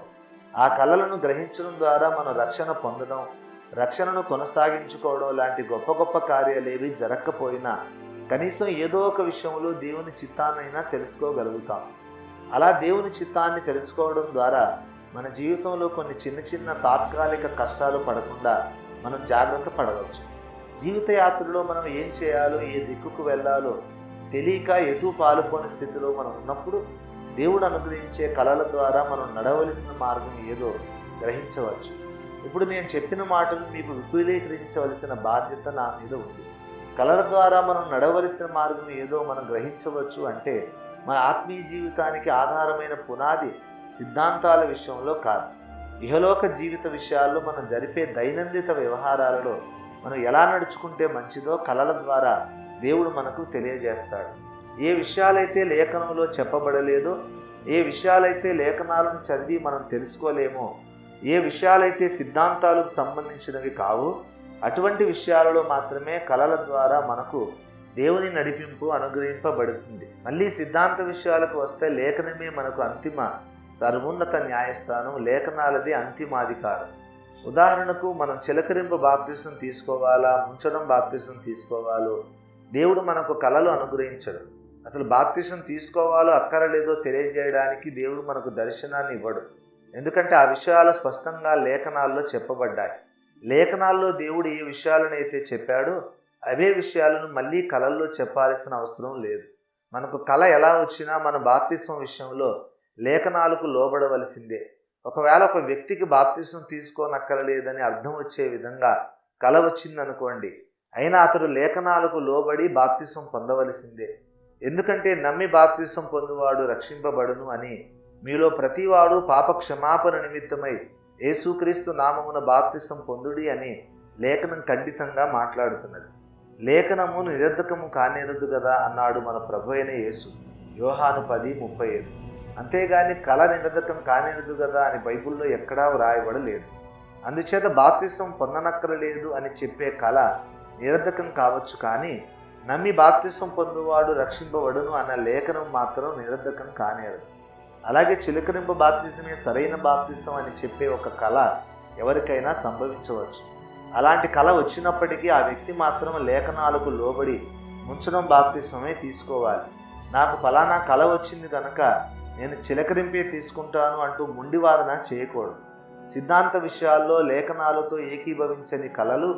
ఆ కళలను గ్రహించడం ద్వారా మనం రక్షణ పొందడం, రక్షణను కొనసాగించుకోవడం లాంటి గొప్ప గొప్ప కార్యాలేవి జరగకపోయినా కనీసం ఏదో ఒక విషయంలో దేవుని చిత్తాన్నైనా తెలుసుకోగలుగుతాం. అలా దేవుని చిత్తాన్ని తెలుసుకోవడం ద్వారా మన జీవితంలో కొన్ని చిన్న చిన్న తాత్కాలిక కష్టాలు పడకుండా మనం జాగ్రత్త పడవచ్చు. జీవిత యాత్రలో మనం ఏం చేయాలో, ఏ దిక్కుకు వెళ్ళాలో తెలియక ఎటు పాలుపోని స్థితిలో మనం ఉన్నప్పుడు దేవుడు అనుగ్రహించే కళల ద్వారా మనం నడవలసిన మార్గం ఏదో గ్రహించవచ్చు. ఇప్పుడు నేను చెప్పిన మాటలు మీకు విపులీకరించవలసిన బాధ్యత నా మీద ఉంది. కళల ద్వారా మనం నడవలసిన మార్గం ఏదో మనం గ్రహించవచ్చు అంటే మన ఆత్మీయ జీవితానికి ఆధారమైన పునాది సిద్ధాంతాల విషయంలో కాదు, ఇహలోక జీవిత విషయాల్లో మనం జరిపే దైనందిత వ్యవహారాలలో మనం ఎలా నడుచుకుంటే మంచిదో కళల ద్వారా దేవుడు మనకు తెలియజేస్తాడు. ఏ విషయాలైతే లేఖనంలో చెప్పబడలేదో, ఏ విషయాలైతే లేఖనాలను చదివి మనం తెలుసుకోలేమో, ఏ విషయాలైతే సిద్ధాంతాలకు సంబంధించినవి కావు, అటువంటి విషయాలలో మాత్రమే కళల ద్వారా మనకు దేవుని నడిపింపు అనుగ్రహింపబడుతుంది. మళ్ళీ సిద్ధాంత విషయాలకు వస్తే లేఖనమే మనకు అంతిమ సర్వోన్నత న్యాయస్థానం, లేఖనాలది అంతిమాధికారం. ఉదాహరణకు మనం చిలకరింపు బాప్తిసం తీసుకోవాలా, ముంచడం బాప్తిసం తీసుకోవాలో దేవుడు మనకు కళలు అనుగ్రహించడు. అసలు బాప్తిసం తీసుకోవాలో అక్కరలేదో తెలియజేయడానికి దేవుడు మనకు దర్శనాన్ని ఇవ్వడు. ఎందుకంటే ఆ విషయాలు స్పష్టంగా లేఖనాల్లో చెప్పబడ్డాయి. లేఖనాల్లో దేవుడు ఏ విషయాలనైతే చెప్పాడో అవే విషయాలను మళ్ళీ కళల్లో చెప్పాల్సిన అవసరం లేదు. మనకు కళ ఎలా వచ్చినా మన బాప్తిసం విషయంలో లేఖనాలకు లోబడవలసిందే. ఒకవేళ ఒక వ్యక్తికి బాప్తిసం తీసుకోనక్కరలేదని అర్థం వచ్చే విధంగా కళ వచ్చిందనుకోండి, అయినా అతడు లేఖనాలకు లోబడి బాప్తిసం పొందవలసిందే. ఎందుకంటే నమ్మి బాప్తిసం పొందువాడు రక్షింపబడును అని మీలో ప్రతివాడు పాప క్షమాపణ నిమిత్తమై యేసుక్రీస్తు నామమున బాప్తిసం పొందుడి అని లేఖనం ఖండితంగా మాట్లాడుతున్నది. లేఖనము నిరర్ధకము కానేరదు కదా అన్నాడు మన ప్రభు అయిన యేసు, యోహాను 10:35. అంతేగాని కళ నిరర్ధకం కానేరదు కదా అని బైబిల్లో ఎక్కడా వ్రాయబడలేదు. అందుచేత బాప్తిసం పొందనక్కరలేదు అని చెప్పే కళ నిరర్ధకం కావచ్చు, కానీ నమ్మి బాప్తిసం పొందువాడు రక్షింపబడును అన్న లేఖనం మాత్రం నిరర్ధకం కానేరదు. అలాగే చిలకరింపు బాప్తిసమే సరైన బాప్తిసం అని చెప్పే ఒక కళ ఎవరికైనా సంభవించవచ్చు. అలాంటి కళ వచ్చినప్పటికీ ఆ వ్యక్తి మాత్రం లేఖనాలకు లోబడి ముంచడం బాప్తిస్మమే తీసుకోవాలి. నాకు ఫలానా కళ వచ్చింది కనుక నేను చిలకరింపే తీసుకుంటాను అంటూ ముండివాదన చేయకూడదు. సిద్ధాంత విషయాల్లో లేఖనాలతో ఏకీభవించని కళలు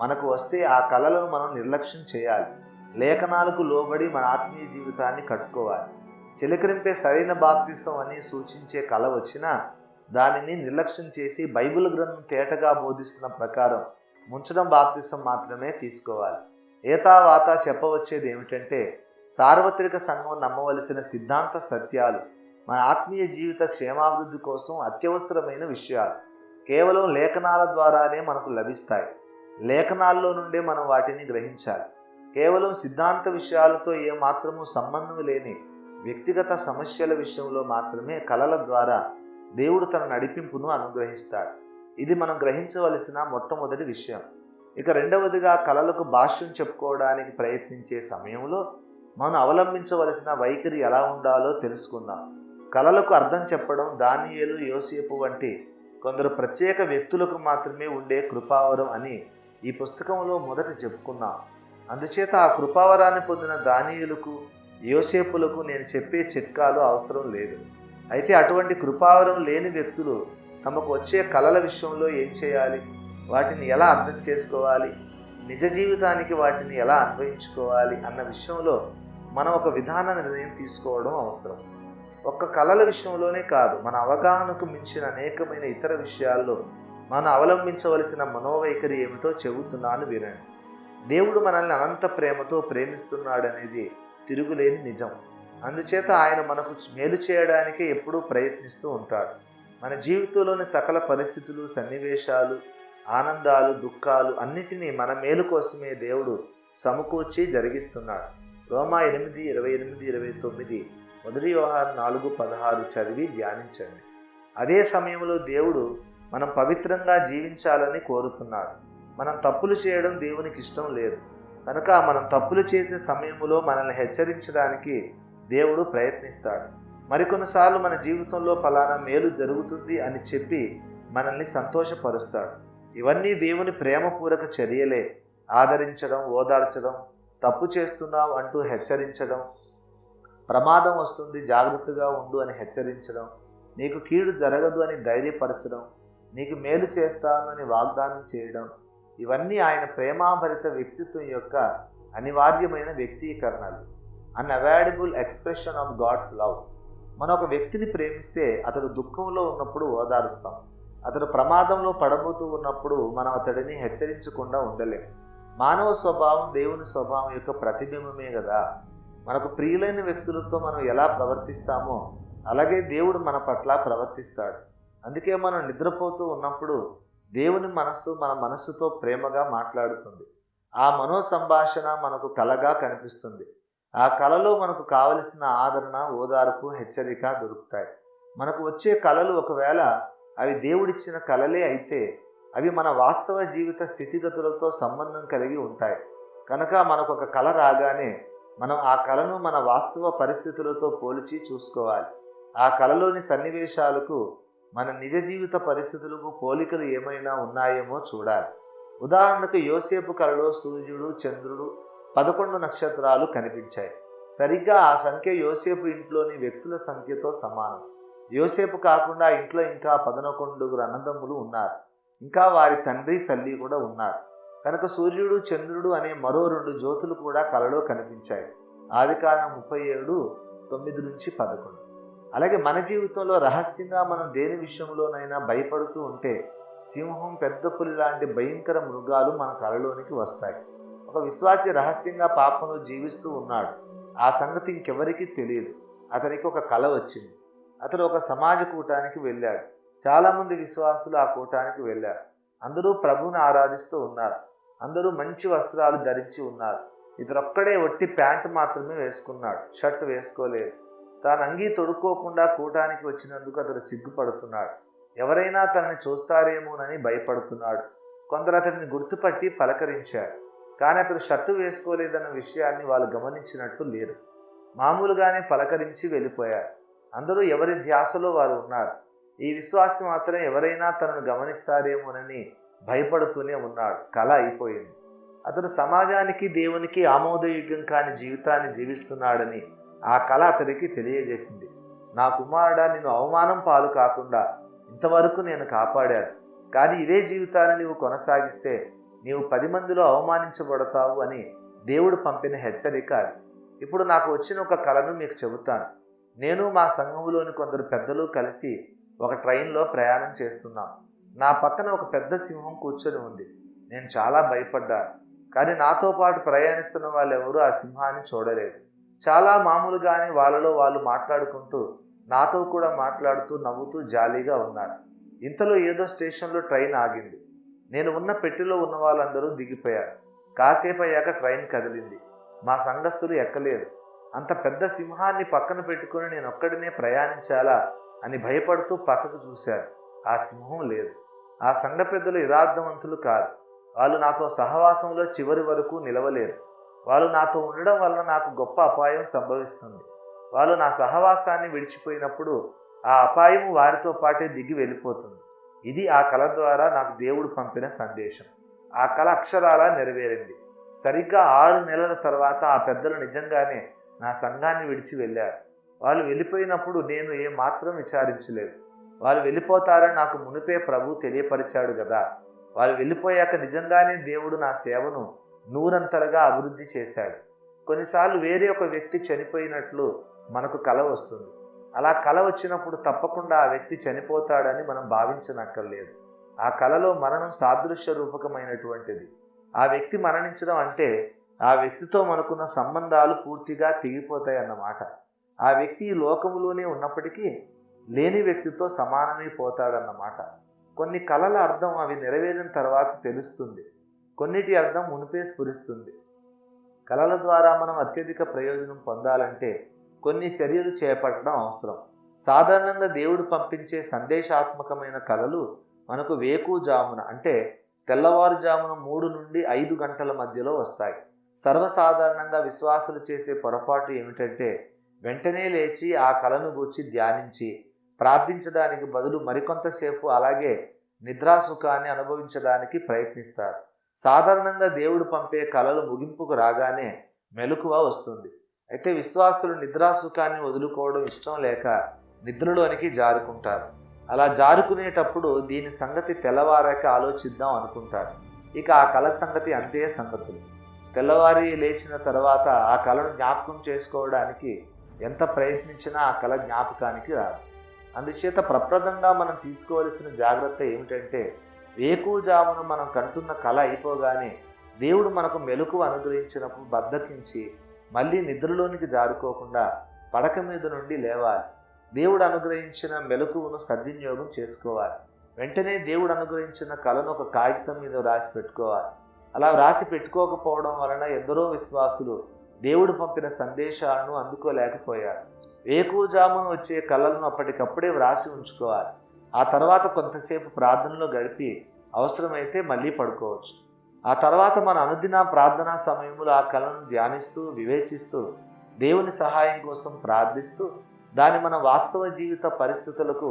మనకు వస్తే ఆ కళలను మనం నిర్లక్ష్యం చేయాలి. లేఖనాలకు లోబడి మన ఆత్మీయ జీవితాన్ని కట్టుకోవాలి. చిలకరింపే సరైన బాప్తిసం అని సూచించే కళ వచ్చినా దానిని నిర్లక్ష్యం చేసి బైబిల్ గ్రంథం తేటగా బోధిస్తున్న ప్రకారం ముంచడం బాప్తిసం మాత్రమే తీసుకోవాలి. ఏతావాత చెప్పవచ్చేది ఏమిటంటే, సార్వత్రిక సంఘం నమ్మవలసిన సిద్ధాంత సత్యాలు మన ఆత్మీయ జీవిత క్షేమాభివృద్ధి కోసం అత్యవసరమైన విషయాలు కేవలం లేఖనాల ద్వారానే మనకు లభిస్తాయి. లేఖనాల్లో నుండే మనం వాటిని గ్రహించాలి. కేవలం సిద్ధాంత విషయాలతో ఏమాత్రమూ సంబంధం లేని వ్యక్తిగత సమస్యల విషయంలో మాత్రమే కళల ద్వారా దేవుడు తన నడిపింపును అనుగ్రహిస్తాడు. ఇది మనం గ్రహించవలసిన మొట్టమొదటి విషయం. ఇక రెండవదిగా, కళలకు భాష్యం చెప్పుకోవడానికి ప్రయత్నించే సమయంలో మనం అవలంబించవలసిన వైఖరి ఎలా ఉండాలో తెలుసుకుందాం. కళలకు అర్థం చెప్పడం దానియేలు, యోసేపు వంటి కొందరు ప్రత్యేక వ్యక్తులకు మాత్రమే ఉండే కృపావరం అని ఈ పుస్తకంలో మొదట చెప్పుకున్నాం. అందుచేత ఆ కృపావరాన్ని పొందిన దానియేలుకు, యోసేపులకు నేను చెప్పే చిట్కాలు అవసరం లేదు. అయితే అటువంటి కృపావరం లేని వ్యక్తులు తమకు వచ్చే కళల విషయంలో ఏం చేయాలి, వాటిని ఎలా అర్థం చేసుకోవాలి, నిజ జీవితానికి వాటిని ఎలా అన్వయించుకోవాలి అన్న విషయంలో మనం ఒక విధాన నిర్ణయం తీసుకోవడం అవసరం. ఒక్క కళల విషయంలోనే కాదు, మన అవగాహనకు మించిన అనేకమైన ఇతర విషయాల్లో మనం అవలంబించవలసిన మనోవైఖరి ఏమిటో చెబుతున్నాను వినండి. దేవుడు మనల్ని అనంత ప్రేమతో ప్రేమిస్తున్నాడనేది తిరుగులేని నిజం. అందుచేత ఆయన మనకు మేలు చేయడానికే ఎప్పుడూ ప్రయత్నిస్తూ ఉంటాడు. మన జీవితంలోని సకల పరిస్థితులు, సన్నివేశాలు, ఆనందాలు, దుఃఖాలు అన్నిటినీ మన మేలు కోసమే దేవుడు సమకూర్చి జరిగిస్తున్నాడు. రోమా 8:28-29, 1 యోహాను 4:16 చదివి ధ్యానించండి. అదే సమయంలో దేవుడు మనం పవిత్రంగా జీవించాలని కోరుతున్నాడు. మనం తప్పులు చేయడం దేవునికి ఇష్టం లేదు. కనుక మనం తప్పులు చేసే సమయంలో మనల్ని హెచ్చరించడానికి దేవుడు ప్రయత్నిస్తాడు. మరికొన్నిసార్లు మన జీవితంలో ఫలానా మేలు జరుగుతుంది అని చెప్పి మనల్ని సంతోషపరుస్తాడు. ఇవన్నీ దేవుని ప్రేమపూర్వక చర్యలే. ఆదరించడం, ఓదార్చడం, తప్పు చేస్తున్నావు అంటూ హెచ్చరించడం, ప్రమాదం వస్తుంది జాగ్రత్తగా ఉండు అని హెచ్చరించడం, నీకు కీడు జరగదు అని ధైర్యపరచడం, నీకు మేలు చేస్తాను అని వాగ్దానం చేయడం, ఇవన్నీ ఆయన ప్రేమాభరిత వ్యక్తిత్వం యొక్క అనివార్యమైన వ్యక్తీకరణలు. Unavoidable expression of God's love. మనం ఒక వ్యక్తిని ప్రేమిస్తే అతడు దుఃఖంలో ఉన్నప్పుడు ఓదారుస్తాం. అతడు ప్రమాదంలో పడబోతూ ఉన్నప్పుడు మనం అతడిని హెచ్చరించకుండా ఉండలేం. మానవ స్వభావం దేవుని స్వభావం యొక్క ప్రతిబింబమే కదా. మనకు ప్రియులైన వ్యక్తులతో మనం ఎలా ప్రవర్తిస్తామో అలాగే దేవుడు మన పట్ల ప్రవర్తిస్తాడు. అందుకే మనం నిద్రపోతూ ఉన్నప్పుడు దేవుని మనస్సు మన మనస్సుతో ప్రేమగా మాట్లాడుతుంది. ఆ మనో సంభాషణ మనకు కలగా కనిపిస్తుంది. ఆ కలలో మనకు కావలసిన ఆదరణ, ఓదార్పు, హెచ్చరిక దొరుకుతాయి. మనకు వచ్చే కలలు ఒకవేళ అవి దేవుడిచ్చిన కలలే అయితే అవి మన వాస్తవ జీవిత స్థితిగతులతో సంబంధం కలిగి ఉంటాయి. కనుక మనకు ఒక కల రాగానే మనం ఆ కలను మన వాస్తవ పరిస్థితులతో పోల్చి చూసుకోవాలి. ఆ కలలోని సన్నివేశాలకు మన నిజ జీవిత పరిస్థితులకు పోలికలు ఏమైనా ఉన్నాయేమో చూడాలి. ఉదాహరణకు యోసేపు కలలో సూర్యుడు, చంద్రుడు, 11 నక్షత్రాలు కనిపించాయి. సరిగ్గా ఆ సంఖ్య యోసేపు ఇంట్లోని వ్యక్తుల సంఖ్యతో సమానం. యోసేపు కాకుండా ఇంట్లో ఇంకా 11 అన్నదమ్ములు ఉన్నారు. ఇంకా వారి తండ్రి, తల్లి కూడా ఉన్నారు. కనుక సూర్యుడు, చంద్రుడు అనే మరో 2 జ్యోతులు కూడా కలలో కనిపించాయి. ఆదికాండం 37:9-11. అలాగే మన జీవితంలో రహస్యంగా మనం దేని విషయంలోనైనా భయపడుతూ ఉంటే సింహం, పెద్ద పులి లాంటి భయంకర మృగాలు మన కలలోనికి వస్తాయి. ఒక విశ్వాసి రహస్యంగా పాపంలో జీవిస్తూ ఉన్నాడు. ఆ సంగతి ఇంకెవరికీ తెలియదు. అతనికి ఒక కల వచ్చింది. అతడు ఒక సమాజ కూటానికి వెళ్ళాడు. చాలామంది విశ్వాసులు ఆ కూటానికి వెళ్ళారు. అందరూ ప్రభువుని ఆరాధిస్తూ ఉన్నారు. అందరూ మంచి వస్త్రాలు ధరించి ఉన్నారు. ఇతరొక్కడే ఒట్టి ప్యాంటు మాత్రమే వేసుకున్నాడు, షర్ట్ వేసుకోలేదు. తాను అంగీ తొడుక్కోకుండా కూటానికి వచ్చినందుకు అతడు సిగ్గుపడుతున్నాడు. ఎవరైనా తనని చూస్తారేమోనని భయపడుతున్నాడు. కొందరు అతడిని గుర్తుపట్టి పలకరించారు. కానీ అతడు షర్టు వేసుకోలేదన్న విషయాన్ని వాళ్ళు గమనించినట్టు లేరు. మామూలుగానే పలకరించి వెళ్ళిపోయారు. అందరూ ఎవరి ధ్యాసలో వారు ఉన్నారు. ఈ విశ్వాసి మాత్రం ఎవరైనా తనను గమనిస్తారేమోనని భయపడుతూనే ఉన్నాడు. కల అయిపోయింది. అతడు సమాజానికి, దేవునికి ఆమోదయోగ్యం కాని జీవితాన్ని జీవిస్తున్నాడని ఆ కళ అతడికి తెలియజేసింది. నా కుమారుడా, నేను అవమానం పాలు కాకుండా ఇంతవరకు నేను కాపాడాను. కానీ ఇదే జీవితాన్ని నీవు కొనసాగిస్తే నీవు 10 మందిలో అవమానించబడతావు అని దేవుడు పంపిన హెచ్చరిక అది. ఇప్పుడు నాకు వచ్చిన ఒక కళను మీకు చెబుతాను. నేను మా సంఘంలోని కొందరు పెద్దలు కలిసి ఒక ట్రైన్లో ప్రయాణం చేస్తున్నాం. నా పక్కన ఒక పెద్ద సింహం కూర్చొని ఉంది. నేను చాలా భయపడ్డాను. కానీ నాతో పాటు ప్రయాణిస్తున్న వాళ్ళెవరూ ఆ సింహాన్ని చూడలేదు. చాలా మామూలుగానే వాళ్ళలో వాళ్ళు మాట్లాడుకుంటూ, నాతో కూడా మాట్లాడుతూ, నవ్వుతూ జాలీగా ఉన్నారు. ఇంతలో ఏదో స్టేషన్లో ట్రైన్ ఆగింది. నేను ఉన్న పెట్టెలో ఉన్న వాళ్ళందరూ దిగిపోయారు. కాసేపు అయ్యాక ట్రైన్ కదిలింది. మా సంఘస్థులు ఎక్కలేదు. అంత పెద్ద సింహాన్ని పక్కన పెట్టుకుని నేను ఒక్కడినే ప్రయాణించాలా అని భయపడుతూ పక్కకు చూశారు. ఆ సింహం లేదు. ఆ సంఘ పెద్దలు యథార్థవంతులు కాదు. వాళ్ళు నాతో సహవాసంలో చివరి వరకు నిలవలేరు. వాళ్ళు నాతో ఉండడం వల్ల నాకు గొప్ప అపాయం సంభవిస్తుంది. వాళ్ళు నా సహవాసాన్ని విడిచిపోయినప్పుడు ఆ అపాయం వారితో పాటే దిగి వెళ్ళిపోతుంది. ఇది ఆ కళ ద్వారా నాకు దేవుడు పంపిన సందేశం. ఆ కళ అక్షరాలా నెరవేరింది. సరిగ్గా 6 నెలల తర్వాత ఆ పెద్దలు నిజంగానే నా సంఘాన్ని విడిచి వెళ్ళారు. వాళ్ళు వెళ్ళిపోయినప్పుడు నేను ఏమాత్రం విచారించలేదు. వాళ్ళు వెళ్ళిపోతారని నాకు మునిపే ప్రభు తెలియపరిచాడు కదా. వాళ్ళు వెళ్ళిపోయాక నిజంగానే దేవుడు నా సేవను నూరంతలుగా అభివృద్ధి చేశాడు. కొన్నిసార్లు వేరే ఒక వ్యక్తి చనిపోయినట్లు మనకు కల వస్తుంది. అలా కల వచ్చినప్పుడు తప్పకుండా ఆ వ్యక్తి చనిపోతాడని మనం భావించనక్కర్లేదు. ఆ కలలో మరణం సాదృశ్య రూపకమైనటువంటిది. ఆ వ్యక్తి మరణించడం అంటే ఆ వ్యక్తితో మనకున్న సంబంధాలు పూర్తిగా తెగిపోతాయన్నమాట. ఆ వ్యక్తి ఈ లోకములోనే ఉన్నప్పటికీ లేని వ్యక్తితో సమానమైపోతాడన్నమాట. కొన్ని కలల అర్థం అవి నెరవేరిన తర్వాత తెలుస్తుంది. కొన్నిటి అర్థం మునిపే స్ఫురిస్తుంది. కలల ద్వారా మనం అత్యధిక ప్రయోజనం పొందాలంటే కొన్ని చర్యలు చేపట్టడం అవసరం. సాధారణంగా దేవుడు పంపించే సందేశాత్మకమైన కలలు మనకు వేకుజామున అంటే తెల్లవారుజామున 3 నుండి 5 గంటల మధ్యలో వస్తాయి. సర్వసాధారణంగా విశ్వాసులు చేసే పొరపాటు ఏమిటంటే వెంటనే లేచి ఆ కలను గూర్చి ధ్యానించి ప్రార్థించడానికి బదులు మరికొంతసేపు అలాగే నిద్రాసుఖాన్ని అనుభవించడానికి ప్రయత్నిస్తారు. సాధారణంగా దేవుడు పంపే కలలు ముగింపుకు రాగానే మెలకువ వస్తుంది. అయితే విశ్వాసులు నిద్రాసుఖాన్ని వదులుకోవడం ఇష్టం లేక నిద్రలోనికి జారుకుంటారు. అలా జారుకునేటప్పుడు దీని సంగతి తెల్లవారాక ఆలోచిద్దాం అనుకుంటారు. ఇక ఆ కళ సంగతి అంతే సంగతులు. తెల్లవారి లేచిన తర్వాత ఆ కళను జ్ఞాపకం చేసుకోవడానికి ఎంత ప్రయత్నించినా ఆ కళ జ్ఞాపకానికి రాదు. అందుచేత ప్రప్రదంగా మనం తీసుకోవలసిన జాగ్రత్త ఏమిటంటే వేకువజామున మనం కంటున్న కళ అయిపోగానే దేవుడు మనకు మెలకువ అనుగ్రహించినప్పుడు బద్ధకించి మళ్ళీ నిద్రలోనికి జారుకోకుండా పడక మీద నుండి లేవాలి. దేవుడు అనుగ్రహించిన మెలకువను సద్వినియోగం చేసుకోవాలి. వెంటనే దేవుడు అనుగ్రహించిన కలను ఒక కాగితం మీద వ్రాసి పెట్టుకోవాలి. అలా వ్రాసి పెట్టుకోకపోవడం వలన ఎందరో విశ్వాసులు దేవుడు పంపిన సందేశాలను అందుకోలేకపోయారు. వేకువజామున వచ్చే కలలను అప్పటికప్పుడే వ్రాసి ఉంచుకోవాలి. ఆ తర్వాత కొంతసేపు ప్రార్థనలో గడిపి అవసరమైతే మళ్ళీ పడుకోవచ్చు. ఆ తర్వాత మన అనుదిన ప్రార్థనా సమయంలో ఆ కళను ధ్యానిస్తూ వివేచిస్తూ దేవుని సహాయం కోసం ప్రార్థిస్తూ దాన్ని మన వాస్తవ జీవిత పరిస్థితులకు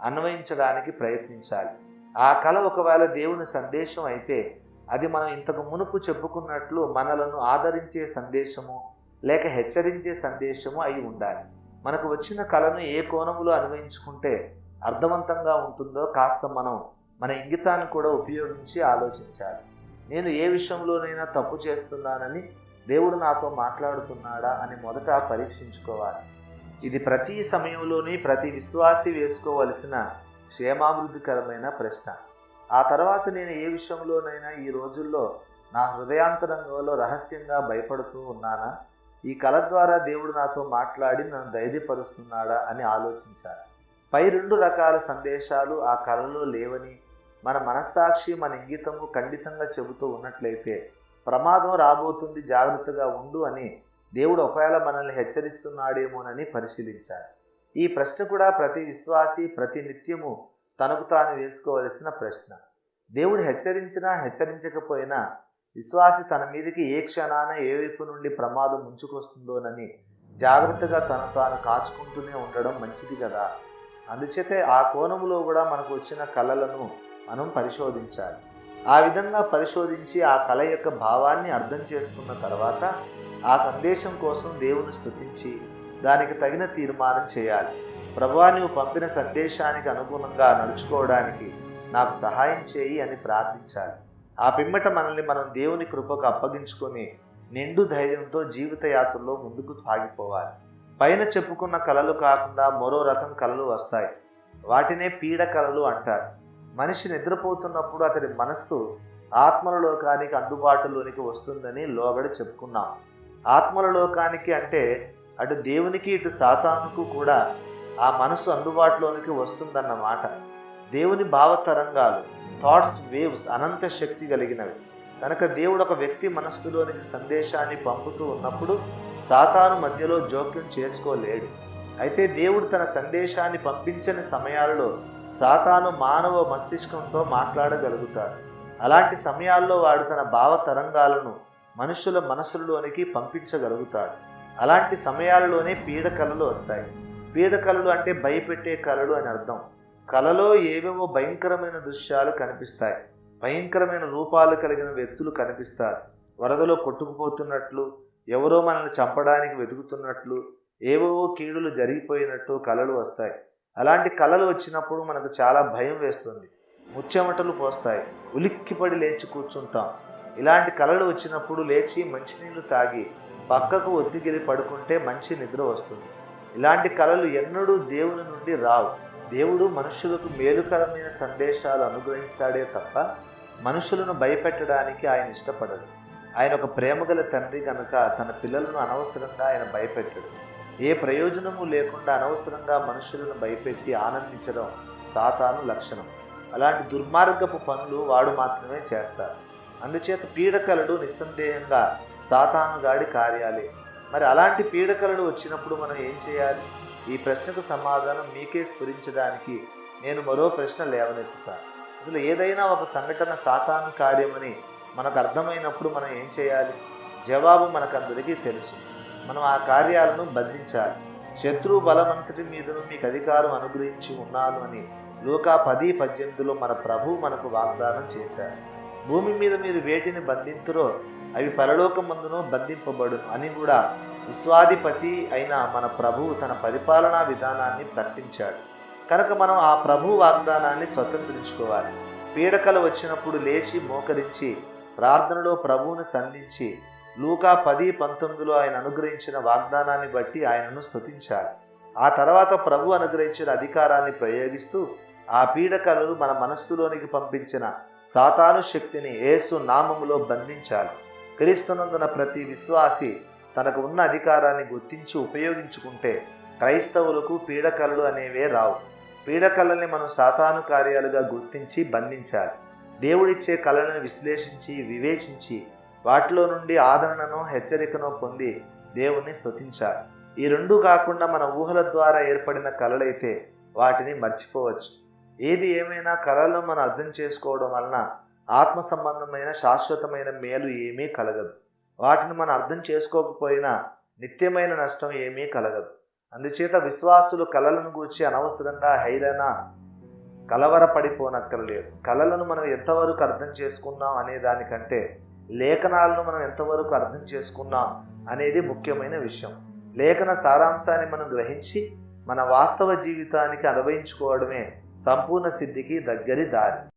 అన్వయించడానికి ప్రయత్నించాలి. ఆ కళ ఒకవేళ దేవుని సందేశం అయితే అది మనం ఇంతకు మునుపు చెప్పుకున్నట్లు మనలను ఆదరించే సందేశము లేక హెచ్చరించే సందేశము అయి ఉండాలి. మనకు వచ్చిన కళను ఏ కోణములో అన్వయించుకుంటే అర్థవంతంగా ఉంటుందో కాస్త మనం మన ఇంగితాన్ని కూడా ఉపయోగించి ఆలోచించాలి. నేను ఏ విషయంలోనైనా తప్పు చేస్తున్నానని దేవుడు నాతో మాట్లాడుతున్నాడా అని మొదట పరీక్షించుకోవాలి. ఇది ప్రతి సమయంలోని ప్రతి విశ్వాసి వేసుకోవలసిన క్షేమాభివృద్ధికరమైన ప్రశ్న. ఆ తర్వాత నేను ఏ విషయంలోనైనా ఈ రోజుల్లో నా హృదయాంతరంగంలో రహస్యంగా భయపడుతూ ఉన్నానా? ఈ కళ ద్వారా దేవుడు నాతో మాట్లాడి నన్ను ధైర్యపరుస్తున్నాడా అని ఆలోచించాలి. పై 2 రకాల సందేశాలు ఆ కళలో లేవని మన మనస్సాక్షి మన ఇంగితము ఖండితంగా చెబుతూ ఉన్నట్లయితే ప్రమాదం రాబోతుంది, జాగ్రత్తగా ఉండు అని దేవుడు ఒకవేళ మనల్ని హెచ్చరిస్తున్నాడేమోనని పరిశీలించాలి. ఈ ప్రశ్న కూడా ప్రతి విశ్వాసి ప్రతి నిత్యము తనకు తాను వేసుకోవలసిన ప్రశ్న. దేవుడు హెచ్చరించినా హెచ్చరించకపోయినా విశ్వాసి తన మీదకి ఏ క్షణాన ఏ వైపు నుండి ప్రమాదం ముంచుకొస్తుందోనని జాగ్రత్తగా తను తాను కాచుకుంటూనే ఉండడం మంచిది కదా. అందుచేతే ఆ కోణంలో కూడా మనకు వచ్చిన కళలను మనం పరిశోధించాలి. ఆ విధంగా పరిశోధించి ఆ కళ యొక్క భావాన్ని అర్థం చేసుకున్న తర్వాత ఆ సందేశం కోసం దేవుని స్తుతించి దానికి తగిన తీర్మానం చేయాలి. ప్రభువా, నీవు పంపిన సందేశానికి అనుగుణంగా నడుచుకోవడానికి నాకు సహాయం చేయి అని ప్రార్థించాలి. ఆ పిమ్మట మనల్ని మనం దేవుని కృపకు అప్పగించుకొని నిండు ధైర్యంతో జీవిత యాత్రలో ముందుకు సాగిపోవాలి. పైన చెప్పుకున్న కళలు కాకుండా మరో రకం కళలు వస్తాయి. వాటినే పీడ కళలు అంటారు. మనిషి నిద్రపోతున్నప్పుడు అతడి మనస్సు ఆత్మల లోకానికి అందుబాటులోనికి వస్తుందని లోగడ చెప్పుకున్నాం. ఆత్మల లోకానికి అంటే అటు దేవునికి ఇటు సాతానుకు కూడా ఆ మనస్సు అందుబాటులోనికి వస్తుందన్నమాట. దేవుని భావతరంగాలు థాట్స్ వేవ్స్ అనంత శక్తి కలిగినవి కనుక దేవుడు ఒక వ్యక్తి మనస్సులోనికి సందేశాన్ని పంపుతూ ఉన్నప్పుడు సాతాను మధ్యలో జోక్యం చేసుకోలేడు. అయితే దేవుడు తన సందేశాన్ని పంపించని సమయాలలో సాతాను మానవ మస్తిష్కంతో మాట్లాడగలుగుతాడు. అలాంటి సమయాల్లో వాడు తన భావ తరంగాలను మనుషుల మనసుల్లోనికి పంపించగలుగుతాడు. అలాంటి సమయాలలోనే పీడ కళలు వస్తాయి. పీడ కళలు అంటే భయపెట్టే కళలు అని అర్థం. కళలో ఏవేవో భయంకరమైన దృశ్యాలు కనిపిస్తాయి. భయంకరమైన రూపాలు కలిగిన వ్యక్తులు కనిపిస్తారు. వరదలో కొట్టుకుపోతున్నట్లు, ఎవరో మనల్ని చంపడానికి వెతుకుతున్నట్లు, ఏవేవో కీడులు జరిగిపోయినట్టు కళలు వస్తాయి. అలాంటి కళలు వచ్చినప్పుడు మనకు చాలా భయం వేస్తుంది. ముచ్చెమటలు పోస్తాయి. ఉలిక్కిపడి లేచి కూర్చుంటాం. ఇలాంటి కళలు వచ్చినప్పుడు లేచి మంచినీళ్ళు తాగి పక్కకు ఒత్తిగిలి పడుకుంటే మంచి నిద్ర వస్తుంది. ఇలాంటి కళలు ఎన్నడూ దేవుని నుండి రావు. దేవుడు మనుషులకు మేలుకరమైన సందేశాలు అనుగ్రహిస్తాడే తప్ప మనుషులను భయపెట్టడానికి ఆయన ఇష్టపడడు. ఆయన ఒక ప్రేమగల తండ్రి కనుక తన పిల్లలను అనవసరంగా ఆయన భయపెట్టడు. ఏ ప్రయోజనము లేకుండా అనవసరంగా మనుషులను భయపెట్టి ఆనందించడం సాతాను లక్షణం. అలాంటి దుర్మార్గపు పనులు వాడు మాత్రమే చేస్తారు. అందుచేత పీడకలలు నిస్సందేహంగా సాతానుగాడి కార్యాలే. మరి అలాంటి పీడకలలు వచ్చినప్పుడు మనం ఏం చేయాలి? ఈ ప్రశ్నకు సమాధానం మీకే స్ఫురించడానికి నేను మరో ప్రశ్న లేవనెత్తుతాను. అసలు ఏదైనా ఒక సంఘటన సాతాను కార్యమని మనకు అర్థమైనప్పుడు మనం ఏం చేయాలి? జవాబు మనకందరికీ తెలుసు. మనం ఆ కార్యాలను బంధించాలి. శత్రు బలమంతటి మీదను మీకు అధికారం అనుగ్రహించి ఉన్నాను అని లూకా 10:18 మన ప్రభువు మనకు వాగ్దానం చేశారు. భూమి మీద మీరు వేటిని బంధింతురో అవి పరలోకమందును బంధింపబడును అని కూడా విశ్వాధిపతి అయిన మన ప్రభువు తన పరిపాలనా విధానాన్ని ప్రకటించాడు. కనుక మనం ఆ ప్రభు వాగ్దానాన్ని స్వతంత్రించుకోవాలి. పీడకలు వచ్చినప్పుడు లేచి మోకరించి ప్రార్థనలో ప్రభువును సంధించి లూకా 10:19 ఆయన అనుగ్రహించిన వాగ్దానాన్ని బట్టి ఆయనను స్తుతించాలి. ఆ తర్వాత ప్రభు అనుగ్రహించిన అధికారాన్ని ప్రయోగిస్తూ ఆ పీడకలు మన మనస్సులోనికి పంపించిన సాతాను శక్తిని యేసు నామములో బంధించాలి. క్రీస్తునందున ప్రతి విశ్వాసి తనకు ఉన్న అధికారాన్ని గుర్తించి ఉపయోగించుకుంటే క్రైస్తవులకు పీడకలలు అనేవే రావు. పీడకలల్ని మనం సాతాను కార్యాలుగా గుర్తించి బంధించాలి. దేవుడిచ్చే కళలను విశ్లేషించి వివేచించి వాటిలో నుండి ఆదరణను హెచ్చరికను పొంది దేవుణ్ణి స్తుతించాలి. ఈ రెండూ కాకుండా మన ఊహల ద్వారా ఏర్పడిన కళలైతే వాటిని మర్చిపోవచ్చు. ఏది ఏమైనా కళలను మనం అర్థం చేసుకోవడం వలన ఆత్మ సంబంధమైన శాశ్వతమైన మేలు ఏమీ కలగదు. వాటిని మనం అర్థం చేసుకోకపోయినా నిత్యమైన నష్టం ఏమీ కలగదు. అందుచేత విశ్వాసులు కళలను గూర్చి అనవసరంగా హైరానా కలవరపడిపోనక్కర్లేదు. కళలను మనం ఎంతవరకు అర్థం చేసుకున్నాం అనే దానికంటే లేఖనాలను మనం ఎంతవరకు అర్థం చేసుకున్నాం అనేది ముఖ్యమైన విషయం. లేఖన సారాంశాన్ని మనం గ్రహించి మన వాస్తవ జీవితానికి అన్వయించుకోవడమే సంపూర్ణ సిద్ధికి దగ్గరి దారి.